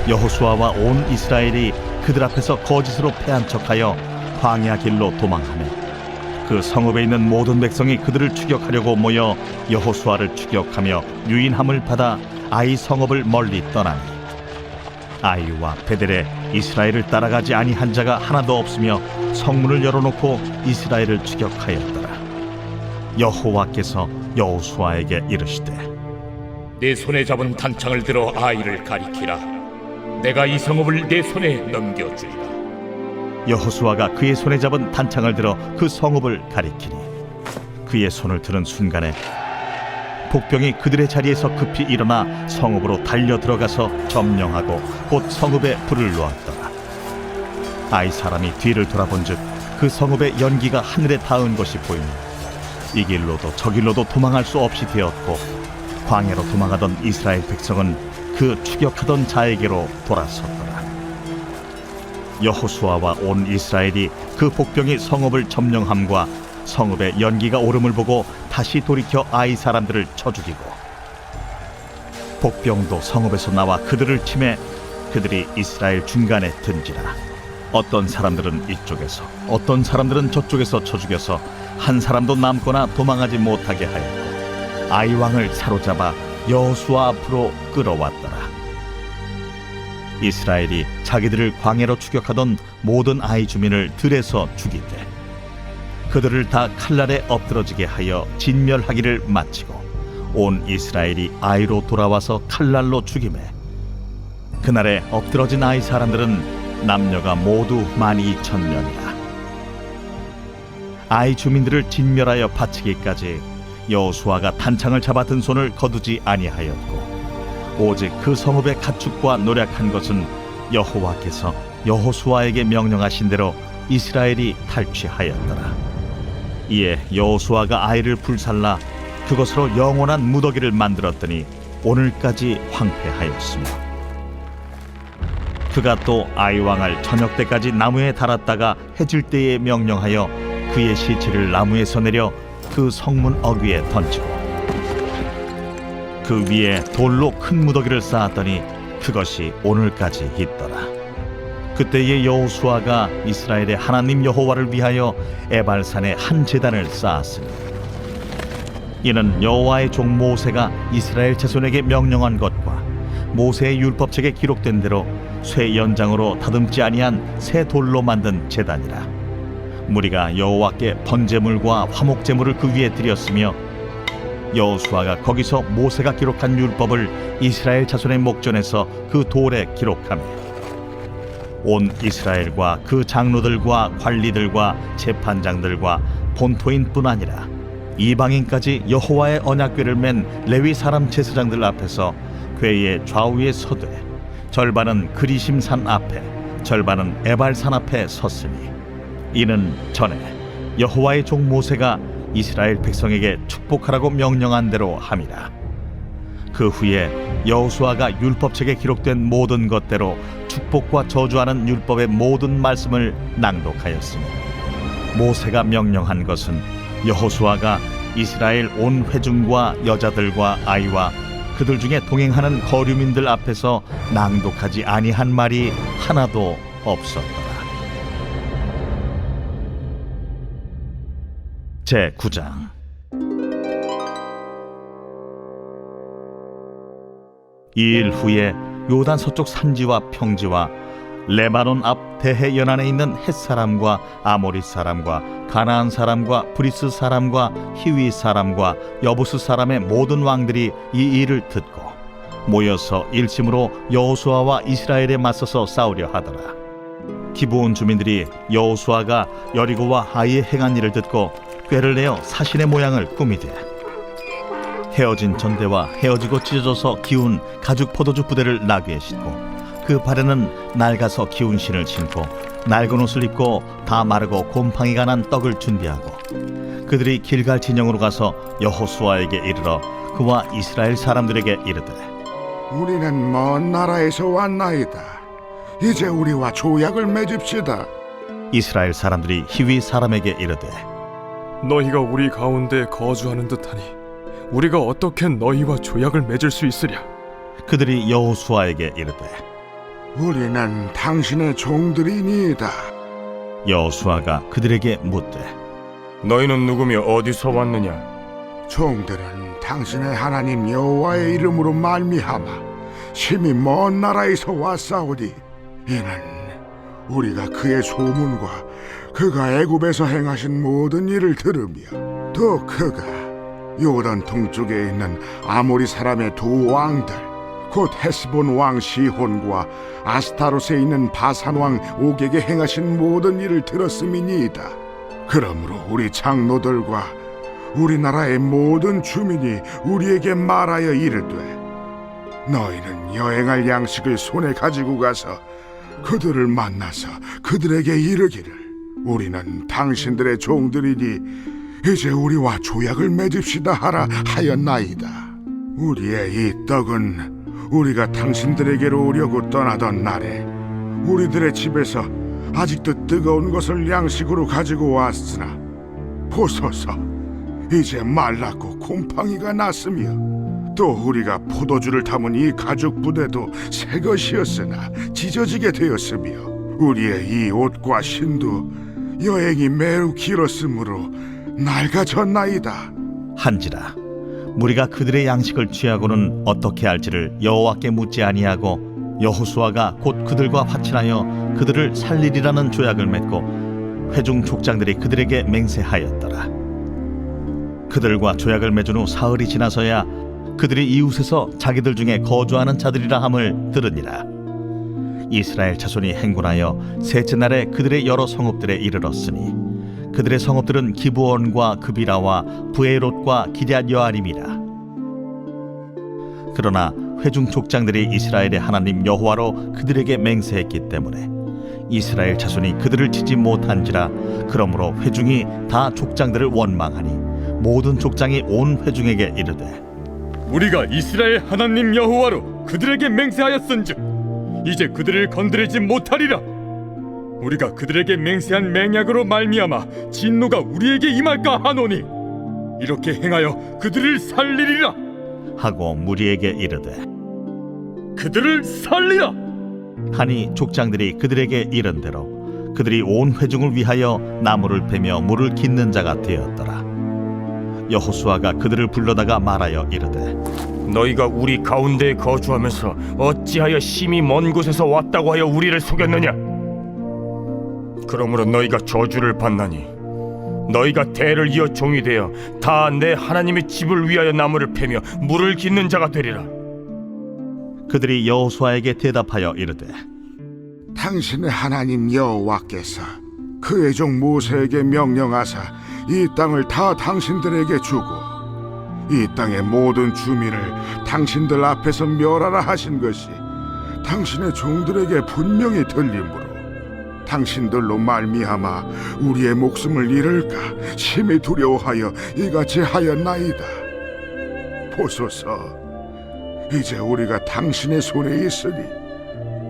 여호수아와 온 이스라엘이 그들 앞에서 거짓으로 패한 척하여 광야 길로 도망하며 그 성읍에 있는 모든 백성이 그들을 추격하려고 모여 여호수아를 추격하며 유인함을 받아 아이 성읍을 멀리 떠나니 아이와 베델에 이스라엘을 따라가지 아니한 자가 하나도 없으며 성문을 열어놓고 이스라엘을 추격하였더라. 여호와께서 여호수아에게 이르시되 내 손에 잡은 단창을 들어 아이를 가리키라. 내가 이 성읍을 내 손에 넘겨주리라. 여호수아가 그의 손에 잡은 단창을 들어 그 성읍을 가리키니 그의 손을 드는 순간에 복병이 그들의 자리에서 급히 일어나 성읍으로 달려 들어가서 점령하고 곧 성읍에 불을 놓았더라. 아이 사람이 뒤를 돌아본즉 그 성읍의 연기가 하늘에 닿은 것이 보이니 이 길로도 저 길로도 도망할 수 없이 되었고 광야로 도망하던 이스라엘 백성은 그 추격하던 자에게로 돌아섰더라. 여호수아와 온 이스라엘이 그 복병이 성읍을 점령함과 성읍의 연기가 오름을 보고 다시 돌이켜 아이 사람들을 쳐 죽이고 복병도 성읍에서 나와 그들을 치매 그들이 이스라엘 중간에 든지라. 어떤 사람들은 이쪽에서 어떤 사람들은 저쪽에서 쳐 죽여서 한 사람도 남거나 도망하지 못하게 하였고 아이 왕을 사로잡아 여호수아 앞으로 끌어왔더라. 이스라엘이 자기들을 광야로 추격하던 모든 아이 주민을 들에서 죽이되 그들을 다 칼날에 엎드러지게 하여 진멸하기를 마치고 온 이스라엘이 아이로 돌아와서 칼날로 죽이매 그날에 엎드러진 아이 사람들은 남녀가 모두 12,000명이라. 아이 주민들을 진멸하여 바치기까지 여호수아가 단창을 잡아 든 손을 거두지 아니하였고 오직 그 성읍의 가축과 노략한 것은 여호와께서 여호수아에게 명령하신 대로 이스라엘이 탈취하였더라. 이에 여호수아가 아이를 불살라 그것으로 영원한 무더기를 만들었더니 오늘까지 황폐하였으며 그가 또 아이 왕을 저녁 때까지 나무에 달았다가 해질 때에 명령하여 그의 시체를 나무에서 내려 그 성문 어귀에 던지고 그 위에 돌로 큰 무더기를 쌓았더니 그것이 오늘까지 있더라. 그때의 여호수아가 이스라엘의 하나님 여호와를 위하여 에발산에 한 제단을 쌓았으니 이는 여호와의 종 모세가 이스라엘 자손에게 명령한 것과 모세의 율법책에 기록된 대로 쇠 연장으로 다듬지 아니한 새 돌로 만든 제단이라. 무리가 여호와께 번제물과 화목제물을 그 위에 드렸으며 여호수아가 거기서 모세가 기록한 율법을 이스라엘 자손의 목전에서 그 돌에 기록하며 온 이스라엘과 그 장로들과 관리들과 재판장들과 본토인뿐 아니라 이방인까지 여호와의 언약궤를 맨 레위 사람 제사장들 앞에서 궤의 좌우에 서되 절반은 그리심산 앞에 절반은 에발산 앞에 섰으니 이는 전에 여호와의 종 모세가 이스라엘 백성에게 축복하라고 명령한 대로 함이라. 그 후에 여호수아가 율법책에 기록된 모든 것대로 축복과 저주하는 율법의 모든 말씀을 낭독하였으니 모세가 명령한 것은 여호수아가 이스라엘 온 회중과 여자들과 아이와 그들 중에 동행하는 거류민들 앞에서 낭독하지 아니한 말이 하나도 없었더라. 제9장. 이일 후에 요단 서쪽 산지와 평지와 레바논 앞 대해 연안에 있는 헷 사람과 아모리 사람과 가나안 사람과 브리스 사람과 히위 사람과 여부스 사람의 모든 왕들이 이 일을 듣고 모여서 일심으로 여호수아와 이스라엘에 맞서서 싸우려 하더라. 기브온 주민들이 여호수아가 여리고와 아이의 행한 일을 듣고 꾀를 내어 사신의 모양을 꾸미되 헤어진 전대와 헤어지고 찢어져서 기운 가죽 포도주 부대를 나귀에 싣고 그 발에는 낡아서 기운 신을 신고 낡은 옷을 입고 다 마르고 곰팡이가 난 떡을 준비하고 그들이 길갈 진영으로 가서 여호수아에게 이르러 그와 이스라엘 사람들에게 이르되 우리는 먼 나라에서 왔나이다. 이제 우리와 조약을 맺읍시다. 이스라엘 사람들이 히위 사람에게 이르되 너희가 우리 가운데 거주하는 듯하니 우리가 어떻게 너희와 조약을 맺을 수 있으랴? 그들이 여호수아에게 이르되 우리는 당신의 종들이니이다. 여호수아가 그들에게 묻되 너희는 누구며 어디서 왔느냐? 종들은 당신의 하나님 여호와의 이름으로 말미암아 심히 먼 나라에서 왔사오니 이는 우리가 그의 소문과 그가 애굽에서 행하신 모든 일을 들으며 또 그가 요단 동쪽에 있는 아모리 사람의 두 왕들 곧 헤스본 왕 시혼과 아스타롯에 있는 바산 왕 옥에게 행하신 모든 일을 들었음이니이다. 그러므로 우리 장로들과 우리나라의 모든 주민이 우리에게 말하여 이르되, 너희는 여행할 양식을 손에 가지고 가서 그들을 만나서 그들에게 이르기를, 우리는 당신들의 종들이니 이제 우리와 조약을 맺읍시다 하라 하였나이다. 우리의 이 떡은 우리가 당신들에게로 오려고 떠나던 날에 우리들의 집에서 아직도 뜨거운 것을 양식으로 가지고 왔으나 보소서, 이제 말랐고 곰팡이가 났으며, 또 우리가 포도주를 담은 이 가죽 부대도 새 것이었으나 찢어지게 되었으며, 우리의 이 옷과 신도 여행이 매우 길었으므로 낡아졌나이다. 한지라 무리가 그들의 양식을 취하고는 어떻게 할지를 여호와께 묻지 아니하고 여호수아가 곧 그들과 화친하여 그들을 살리리라는 조약을 맺고 회중 족장들이 그들에게 맹세하였더라. 그들과 조약을 맺은 후 사흘이 지나서야 그들이 이웃에서 자기들 중에 거주하는 자들이라 함을 들으니라. 이스라엘 자손이 행군하여 셋째 날에 그들의 여러 성읍들에 이르렀으니 그들의 성읍들은 기브온과 그비라와 부에롯과 기럇 여아림이라. 그러나 회중 족장들이 이스라엘의 하나님 여호와로 그들에게 맹세했기 때문에 이스라엘 자손이 그들을 치지 못한지라. 그러므로 회중이 다 족장들을 원망하니 모든 족장이 온 회중에게 이르되, 우리가 이스라엘 하나님 여호와로 그들에게 맹세하였은즉 이제 그들을 건드리지 못하리라. 우리가 그들에게 맹세한 맹약으로 말미암아 진노가 우리에게 임할까 하노니 이렇게 행하여 그들을 살리리라 하고 무리에게 이르되 그들을 살리라 하니 족장들이 그들에게 이른 대로 그들이 온 회중을 위하여 나무를 베며 물을 깃는 자가 되었더라. 여호수아가 그들을 불러다가 말하여 이르되, 너희가 우리 가운데에 거주하면서 어찌하여 심히 먼 곳에서 왔다고 하여 우리를 속였느냐? 그러므로 너희가 저주를 받나니 너희가 대를 이어 종이 되어 다 내 하나님의 집을 위하여 나무를 패며 물을 깃는 자가 되리라. 그들이 여호수아에게 대답하여 이르되, 당신의 하나님 여호와께서 그의 종 모세에게 명령하사 이 땅을 다 당신들에게 주고 이 땅의 모든 주민을 당신들 앞에서 멸하라 하신 것이 당신의 종들에게 분명히 들리므로 당신들로 말미암아 우리의 목숨을 잃을까 심히 두려워하여 이같이 하였나이다. 보소서, 이제 우리가 당신의 손에 있으니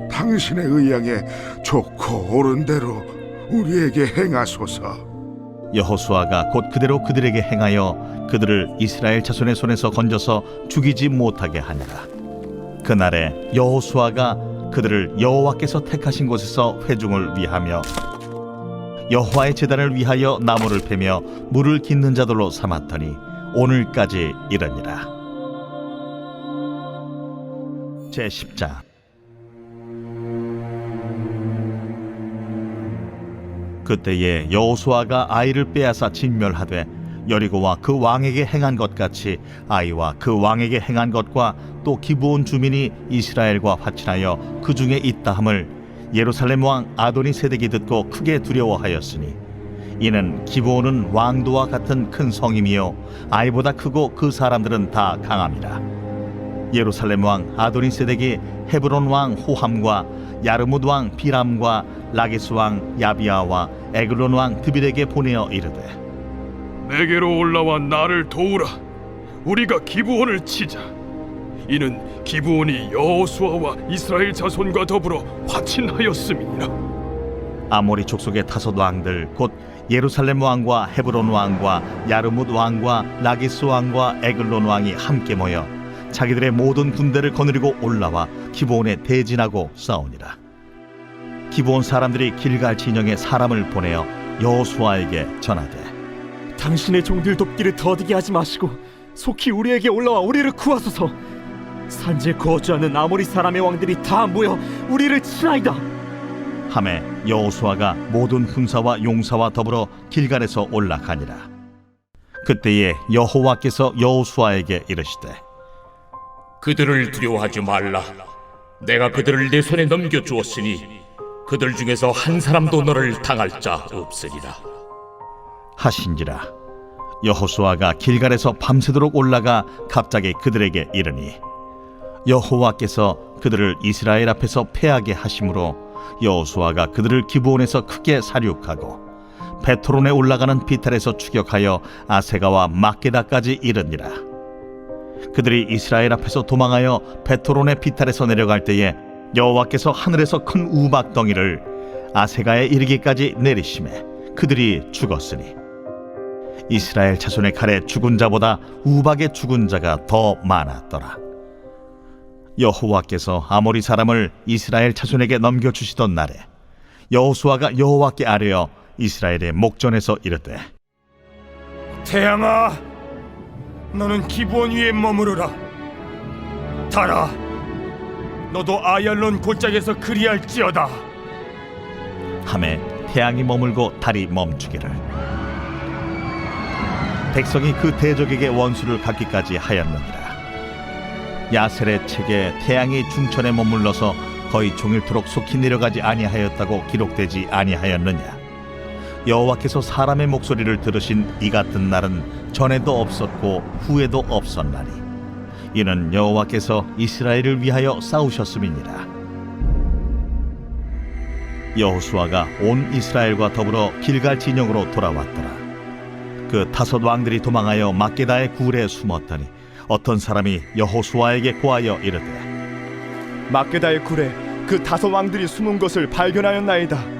당신의 의향에 좋고 옳은 대로 우리에게 행하소서. 여호수아가 곧 그대로 그들에게 행하여 그들을 이스라엘 자손의 손에서 건져서 죽이지 못하게 하니라. 그날에 여호수아가 그들을 여호와께서 택하신 곳에서 회중을 위하며 여호와의 제단을 위하여 나무를 패며 물을 깃는 자들로 삼았더니 오늘까지 이르니라. 제10장. 그때에 여호수아가 아이를 빼앗아 진멸하되 여리고와 그 왕에게 행한 것 같이 아이와 그 왕에게 행한 것과 또 기브온 주민이 이스라엘과 화친하여 그 중에 있다 함을 예루살렘 왕 아도니세덱이 듣고 크게 두려워하였으니 이는 기브온은 왕도와 같은 큰 성임이요 아이보다 크고 그 사람들은 다 강함이라. 예루살렘 왕 아도니세덱이 헤브론 왕 호함과 야르뭇 왕 비람과 라게스 왕 야비아와 에글론 왕 드빌에게 보내어 이르되, 내게로 올라와 나를 도우라. 우리가 기브온을 치자. 이는 기브온이 여호수아와 이스라엘 자손과 더불어 화친하였음이니라. 아모리 족속의 다섯 왕들 곧 예루살렘 왕과 헤브론 왕과 야르뭇 왕과 라기스 왕과 에글론 왕이 함께 모여 자기들의 모든 군대를 거느리고 올라와 기브온에 대진하고 싸우니라. 기브온 사람들이 길갈 진영에 사람을 보내어 여호수아에게 전하되, 당신의 종들 돕기를 더디게 하지 마시고 속히 우리에게 올라와 우리를 구하소서. 산지에 거주하는 아모리 사람의 왕들이 다 모여 우리를 치나이다. 하매 여호수아가 모든 군사와 용사와 더불어 길갈에서 올라가니라. 그때에 여호와께서 여호수아에게 이르시되, 그들을 두려워하지 말라. 내가 그들을 내 손에 넘겨주었으니 그들 중에서 한 사람도 너를 당할 자 없으리라. 하신지라. 여호수아가 길갈에서 밤새도록 올라가 갑자기 그들에게 이르니 여호와께서 그들을 이스라엘 앞에서 패하게 하심으로 여호수아가 그들을 기브온에서 크게 사륙하고 베토론에 올라가는 비탈에서 추격하여 아세가와 막게다까지 이르니라. 그들이 이스라엘 앞에서 도망하여 베토론의 비탈에서 내려갈 때에 여호와께서 하늘에서 큰 우박덩이를 아세가에 이르기까지 내리심에 그들이 죽었으니 이스라엘 자손의 칼에 죽은 자보다 우박에 죽은 자가 더 많았더라. 여호와께서 아모리 사람을 이스라엘 자손에게 넘겨주시던 날에 여호수아가 여호와께 아뢰어 이스라엘의 목전에서 이르되 태양아, 너는 기브온 위에 머무르라. 달아, 너도 아얄론 골짜기에서 그리할지어다. 하매 태양이 머물고 달이 멈추기를. 백성이 그 대적에게 원수를 갚기까지 하였느니라. 야셀의 책에 태양이 중천에 머물러서 거의 종일토록 속히 내려가지 아니하였다고 기록되지 아니하였느냐. 여호와께서 사람의 목소리를 들으신 이 같은 날은 전에도 없었고 후에도 없었나니 이는 여호와께서 이스라엘을 위하여 싸우셨음이니라. 여호수아가 온 이스라엘과 더불어 길갈 진영으로 돌아왔더라. 그 5 왕들이 도망하여 막게다의 굴에 숨었더니 어떤 사람이 여호수아에게 고하여 이르되 막게다의 굴에 그 5 왕들이 숨은 것을 발견하였나이다.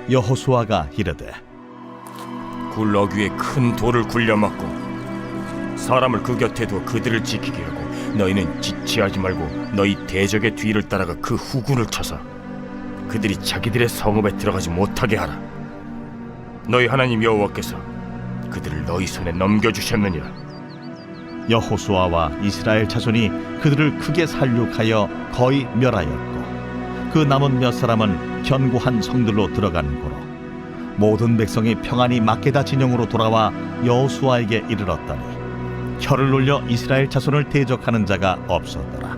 여호수아가 이르되 굴 어귀에 큰 돌을 굴려막고 사람을 그 곁에 두어 그들을 지키게 하고 너희는 지체하지 말고 너희 대적의 뒤를 따라가 그 후군을 쳐서 그들이 자기들의 성읍에 들어가지 못하게 하라. 너희 하나님 여호와께서 그들을 너희 손에 넘겨주셨느니라. 여호수아와 이스라엘 자손이 그들을 크게 살육하여 거의 멸하였고 그 남은 몇 사람은 견고한 성들로 들어간 고로 모든 백성이 평안히 막게다 진영으로 돌아와 여호수아에게 이르렀더니 혀를 놀려 이스라엘 자손을 대적하는 자가 없었더라.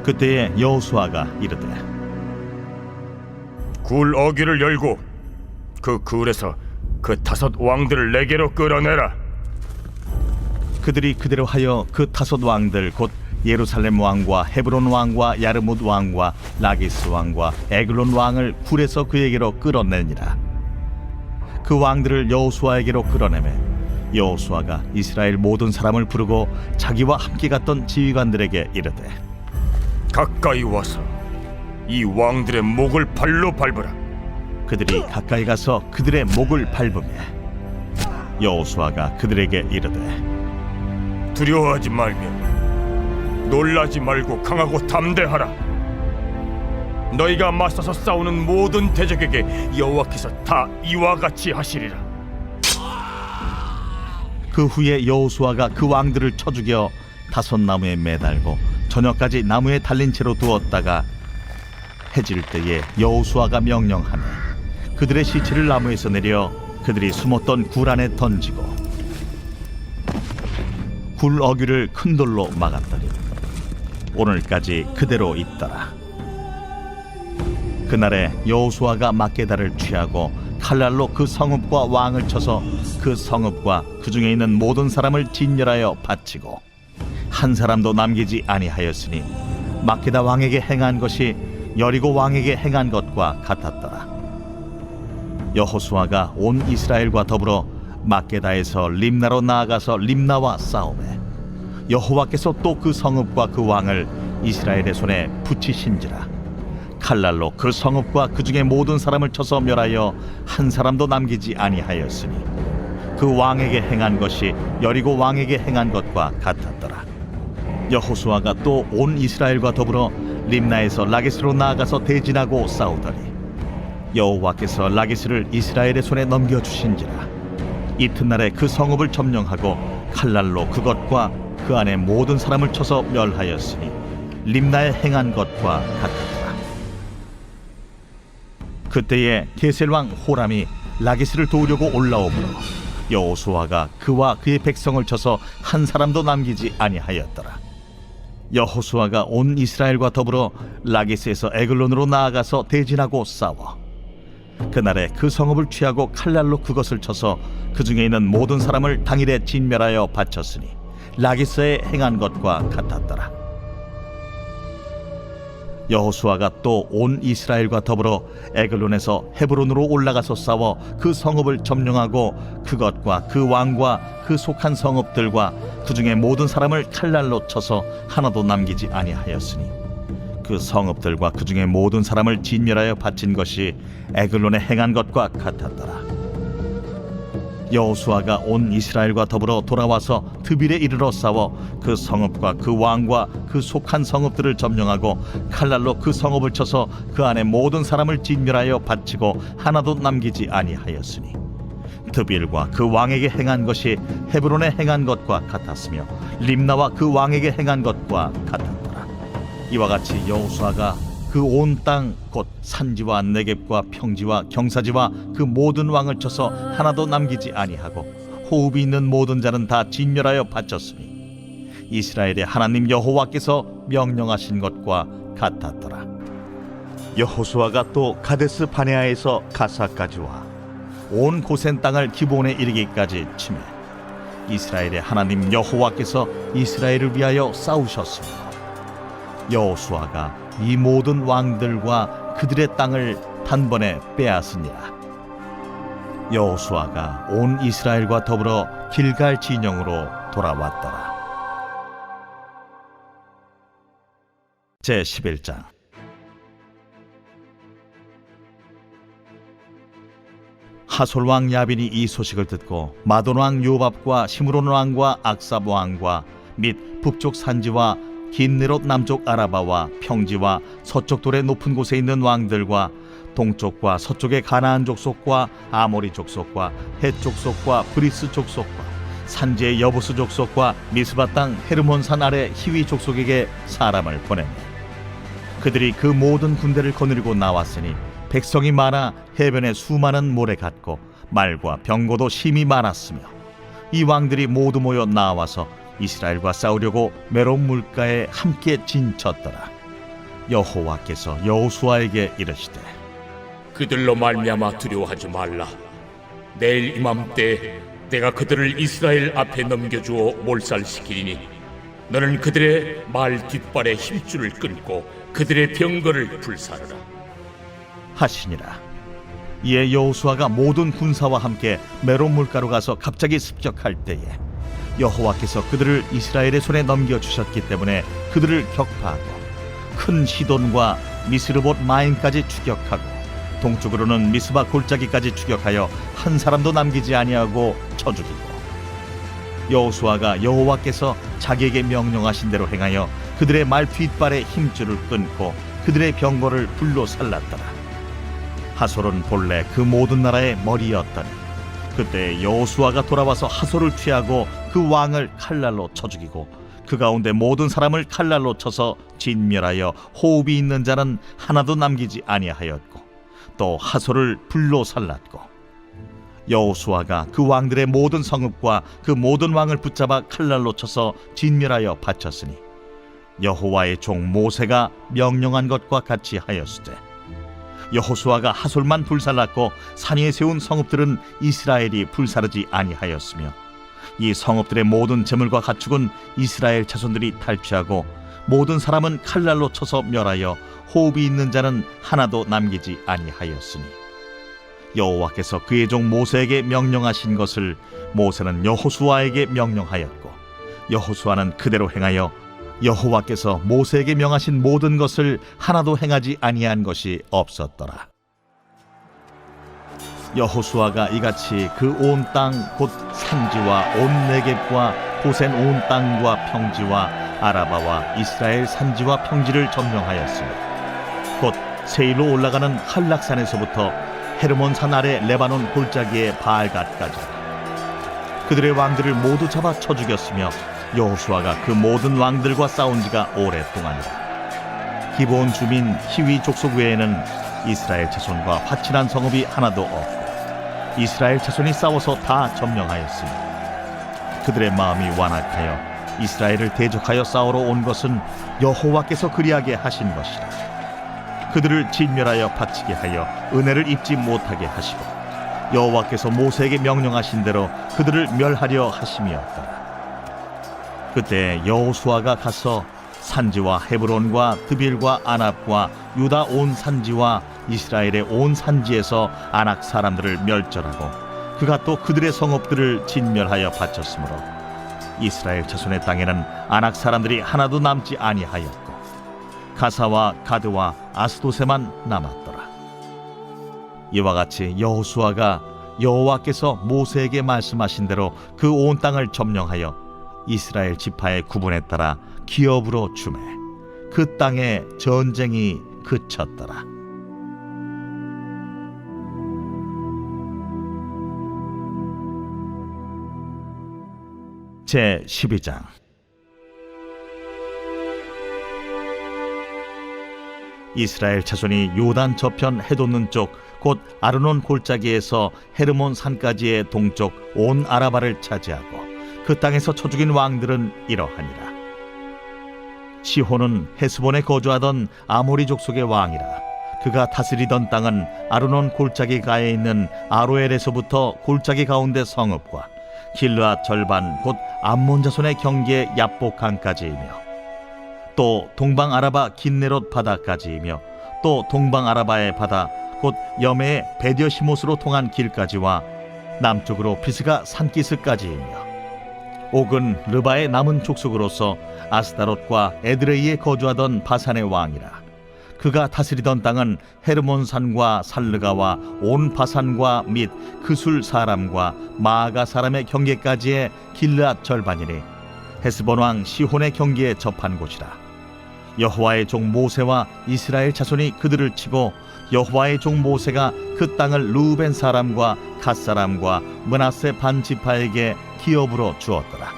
그때에 여호수아가 이르되 굴 어귀를 열고 그 굴에서 그 5 왕들을 내게로 끌어내라. 그들이 그대로 하여 그 5 왕들 곧 예루살렘 왕과 헤브론 왕과 야르뭇 왕과 라기스 왕과 에글론 왕을 굴에서 그에게로 끌어내니라. 그 왕들을 여호수아에게로 끌어내매 여호수아가 이스라엘 모든 사람을 부르고 자기와 함께 갔던 지휘관들에게 이르되 가까이 와서 이 왕들의 목을 발로 밟으라. 그들이 가까이 가서 그들의 목을 밟으며 여호수아가 그들에게 이르되 두려워하지 말며 놀라지 말고 강하고 담대하라. 너희가 맞서서 싸우는 모든 대적에게 여호와께서 다 이와 같이 하시리라. 그 후에 여호수아가 그 왕들을 쳐 죽여 5 나무에 매달고 저녁까지 나무에 달린 채로 두었다가 해질 때에 여호수아가 명령하며 그들의 시체를 나무에서 내려 그들이 숨었던 굴 안에 던지고 굴 어귀를 큰 돌로 막았더니 오늘까지 그대로 있더라. 그날에 여호수아가 막게다를 취하고 칼날로 그 성읍과 왕을 쳐서 그 성읍과 그 중에 있는 모든 사람을 진멸하여 바치고 한 사람도 남기지 아니하였으니 막게다 왕에게 행한 것이 여리고 왕에게 행한 것과 같았더라. 여호수아가 온 이스라엘과 더불어 막게다에서 림나로 나아가서 림나와 싸우매 여호와께서 또 그 성읍과 그 왕을 이스라엘의 손에 붙이신지라. 칼날로 그 성읍과 그 중에 모든 사람을 쳐서 멸하여 한 사람도 남기지 아니하였으니 그 왕에게 행한 것이 여리고 왕에게 행한 것과 같았더라. 여호수아가 또 온 이스라엘과 더불어 림나에서 라기스로 나아가서 대진하고 싸우더니 여호와께서 라기스를 이스라엘의 손에 넘겨주신지라. 이튿날에 그 성읍을 점령하고 칼날로 그것과 그 안에 모든 사람을 쳐서 멸하였으니 림나에 행한 것과 같았더라. 그때에 게셀 왕 호람이 라기스를 도우려고 올라오므로 여호수아가 그와 그의 백성을 쳐서 한 사람도 남기지 아니하였더라. 여호수아가 온 이스라엘과 더불어 라기스에서 에글론으로 나아가서 대진하고 싸워 그날에 그 성읍을 취하고 칼날로 그것을 쳐서 그 중에 있는 모든 사람을 당일에 진멸하여 바쳤으니 라기스에 행한 것과 같았더라. 여호수아가 또 온 이스라엘과 더불어 에글론에서 헤브론으로 올라가서 싸워 그 성읍을 점령하고 그것과 그 왕과 그 속한 성읍들과 그 중에 모든 사람을 칼날로 쳐서 하나도 남기지 아니하였으니 그 성읍들과 그 중에 모든 사람을 진멸하여 바친 것이 에글론에 행한 것과 같았더라. 여호수아가 온 이스라엘과 더불어 돌아와서 드빌에 이르러 싸워 그 성읍과 그 왕과 그 속한 성읍들을 점령하고 칼날로 그 성읍을 쳐서 그 안에 모든 사람을 진멸하여 바치고 하나도 남기지 아니하였으니 드빌과 그 왕에게 행한 것이 헤브론에 행한 것과 같았으며 림나와 그 왕에게 행한 것과 같았더라. 이와 같이 여호수아가 그 온 땅 곧 산지와 네겝과 평지와 경사지와 그 모든 왕을 쳐서 하나도 남기지 아니하고 호흡이 있는 모든 자는 다 진멸하여 바쳤으니 이스라엘의 하나님 여호와께서 명령하신 것과 같았더라. 여호수아가 또 가데스 바네아에서 가사까지 와 온 고센 땅을 기본에 이르기까지 치매 이스라엘의 하나님 여호와께서 이스라엘을 위하여 싸우셨으며 여호수아가 이 모든 왕들과 그들의 땅을 단번에 빼앗으니라. 여호수아가 온 이스라엘과 더불어 길갈 진영으로 돌아왔더라. 제11장. 하솔 왕 야빈이 이 소식을 듣고 마돈 왕 요밥과 시므론 왕과 악삽 왕과 및 북쪽 산지와 긴네롯 남쪽 아라바와 평지와 서쪽 돌의 높은 곳에 있는 왕들과 동쪽과 서쪽의 가나안 족속과 아모리 족속과 헷 족속과 브리스 족속과 산지의 여부스 족속과 미스바 땅 헤르몬산 아래 히위 족속에게 사람을 보내매 그들이 그 모든 군대를 거느리고 나왔으니 백성이 많아 해변에 수많은 모래 같고 말과 병거도 심히 많았으며 이 왕들이 모두 모여 나와서 이스라엘과 싸우려고 메론 물가에 함께 진쳤더라. 여호와께서 여호수아에게 이르시되 그들로 말미암아 두려워하지 말라. 내일 이맘때 내가 그들을 이스라엘 앞에 넘겨주어 몰살시키리니 너는 그들의 말 뒷발에 힘줄을 끊고 그들의 병거를 불사르라 하시니라. 이에 여호수아가 모든 군사와 함께 메론 물가로 가서 갑자기 습격할 때에 여호와께서 그들을 이스라엘의 손에 넘겨주셨기 때문에 그들을 격파하고 큰 시돈과 미스르봇 마임까지 추격하고 동쪽으로는 미스바 골짜기까지 추격하여 한 사람도 남기지 아니하고 쳐 죽이고 여호수아가 여호와께서 자기에게 명령하신 대로 행하여 그들의 말 뒷발에 힘줄을 끊고 그들의 병거를 불로 살랐더라. 하솔은 본래 그 모든 나라의 머리였더니 그때 여호수아가 돌아와서 하솔을 취하고 그 왕을 칼날로 쳐 죽이고 그 가운데 모든 사람을 칼날로 쳐서 진멸하여 호흡이 있는 자는 하나도 남기지 아니하였고 또 하솔을 불로 살랐고 여호수아가 그 왕들의 모든 성읍과 그 모든 왕을 붙잡아 칼날로 쳐서 진멸하여 바쳤으니 여호와의 종 모세가 명령한 것과 같이 하였으되 여호수아가 하솔만 불살랐고 산 위에 세운 성읍들은 이스라엘이 불사르지 아니하였으며 이 성읍들의 모든 재물과 가축은 이스라엘 자손들이 탈취하고 모든 사람은 칼날로 쳐서 멸하여 호흡이 있는 자는 하나도 남기지 아니하였으니 여호와께서 그의 종 모세에게 명령하신 것을 모세는 여호수아에게 명령하였고 여호수아는 그대로 행하여 여호와께서 모세에게 명하신 모든 것을 하나도 행하지 아니한 것이 없었더라. 여호수아가 이같이 그 온 땅 곧 산지와 온 네겝과 고센 온 땅과 평지와 아라바와 이스라엘 산지와 평지를 점령하였으며 곧 세일로 올라가는 한락산에서부터 헤르몬산 아래 레바논 골짜기의 바알갓까지 그들의 왕들을 모두 잡아 쳐 죽였으며 여호수아가 그 모든 왕들과 싸운 지가 오랫동안이라. 기브온 주민 히위 족속 외에는 이스라엘 자손과 화친한 성읍이 하나도 없고 이스라엘 자손이 싸워서 다 점령하였으니 그들의 마음이 완악하여 이스라엘을 대적하여 싸우러 온 것은 여호와께서 그리하게 하신 것이라. 그들을 진멸하여 바치게 하여 은혜를 입지 못하게 하시고 여호와께서 모세에게 명령하신 대로 그들을 멸하려 하심이었더라. 그때 여호수아가 가서 산지와 헤브론과 드빌과 아납과 유다 온 산지와 이스라엘의 온 산지에서 아낙 사람들을 멸절하고 그가 또 그들의 성읍들을 진멸하여 바쳤으므로 이스라엘 자손의 땅에는 아낙 사람들이 하나도 남지 아니하였고 가사와 가드와 아스도세만 남았더라. 이와 같이 여호수아가 여호와께서 모세에게 말씀하신 대로 그 온 땅을 점령하여 이스라엘 지파의 구분에 따라 기업으로 주매 그 땅에 전쟁이 그쳤더라. 제 12장. 이스라엘 자손이 요단 저편 해돋는 쪽 곧 아르논 골짜기에서 헤르몬 산까지의 동쪽 온 아라바를 차지하고 그 땅에서 쳐 죽인 왕들은 이러하니라. 시혼은 헤스본에 거주하던 아모리 족속의 왕이라. 그가 다스리던 땅은 아르논 골짜기 가에 있는 아로엘에서부터 골짜기 가운데 성읍과 길르앗 절반 곧 암몬 자손의 경계 야복강까지이며 또 동방 아라바 긴네롯 바다까지이며 또 동방 아라바의 바다 곧 여매의 베디어시못으로 통한 길까지와 남쪽으로 비스가 산기스까지이며 옥은 르바의 남은 족속으로서 아스다롯과 에드레이에 거주하던 바산의 왕이라. 그가 다스리던 땅은 헤르몬 산과 살르가와 온 바산과 및 그술 사람과 마아가 사람의 경계까지의 길르앗 절반이니 헤스본 왕 시혼의 경계에 접한 곳이라. 여호와의 종 모세와 이스라엘 자손이 그들을 치고 여호와의 종 모세가 그 땅을 루벤 사람과 갓 사람과 므낫세 반 지파에게 기업으로 주었더라.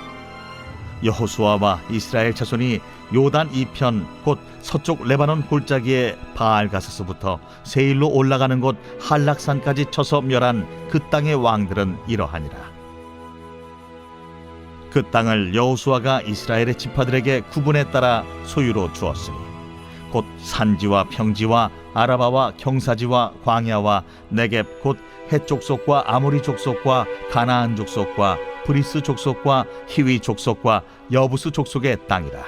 여호수아와 이스라엘 자손이 요단 이편 곧 서쪽 레바논 골짜기의 바알가스서부터 세일로 올라가는 곳 한락산까지 쳐서 멸한 그 땅의 왕들은 이러하니라. 그 땅을 여호수아가 이스라엘의 지파들에게 구분에 따라 소유로 주었으니 곧 산지와 평지와 아라바와 경사지와 광야와 네겝 곧 헷 족속과 아모리 족속과 가나안 족속과 브리스 족속과 히위 족속과 여부스 족속의 땅이라.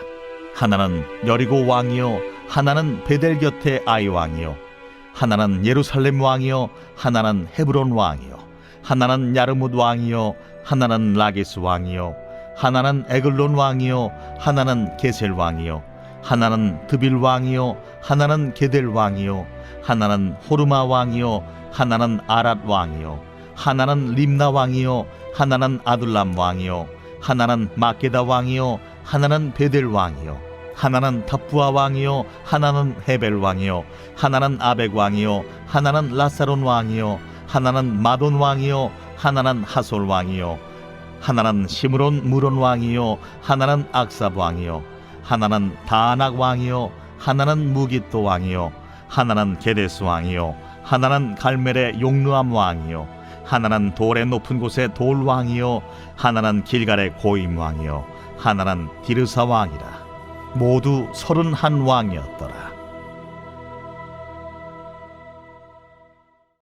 하나는 여리고 왕이요 하나는 베델 곁의 아이 왕이요 하나는 예루살렘 왕이요 하나는 헤브론 왕이요 하나는 야르뭇 왕이요 하나는 라기스 왕이요 하나는 에글론 왕이요 하나는 게셀 왕이요 하나는 드빌 왕이요 하나는 게델 왕이요 하나는 호르마 왕이요 하나는 아랏 왕이요 하나는 림나 왕이요 하나는 아둘람 왕이요 하나는 마게다 왕이요 하나는 베델 왕이요 하나는 답부아 왕이요 하나는 헤벨 왕이요 하나는 아벡 왕이요 하나는 라사론 왕이요 하나는 마돈 왕이요 하나는 하솔 왕이요 하나는 시므론 무론 왕이요 하나는 악삽 왕이요 하나는 다낙 왕이요 하나는 무깃도 왕이요 하나는 게데스 왕이요 하나는 갈멜의 용르암 왕이요 하나는 돌의 높은 곳의 돌 왕이요 하나는 길갈의 고임 왕이요 하나는 디르사 왕이라. 모두 31 왕이었더라.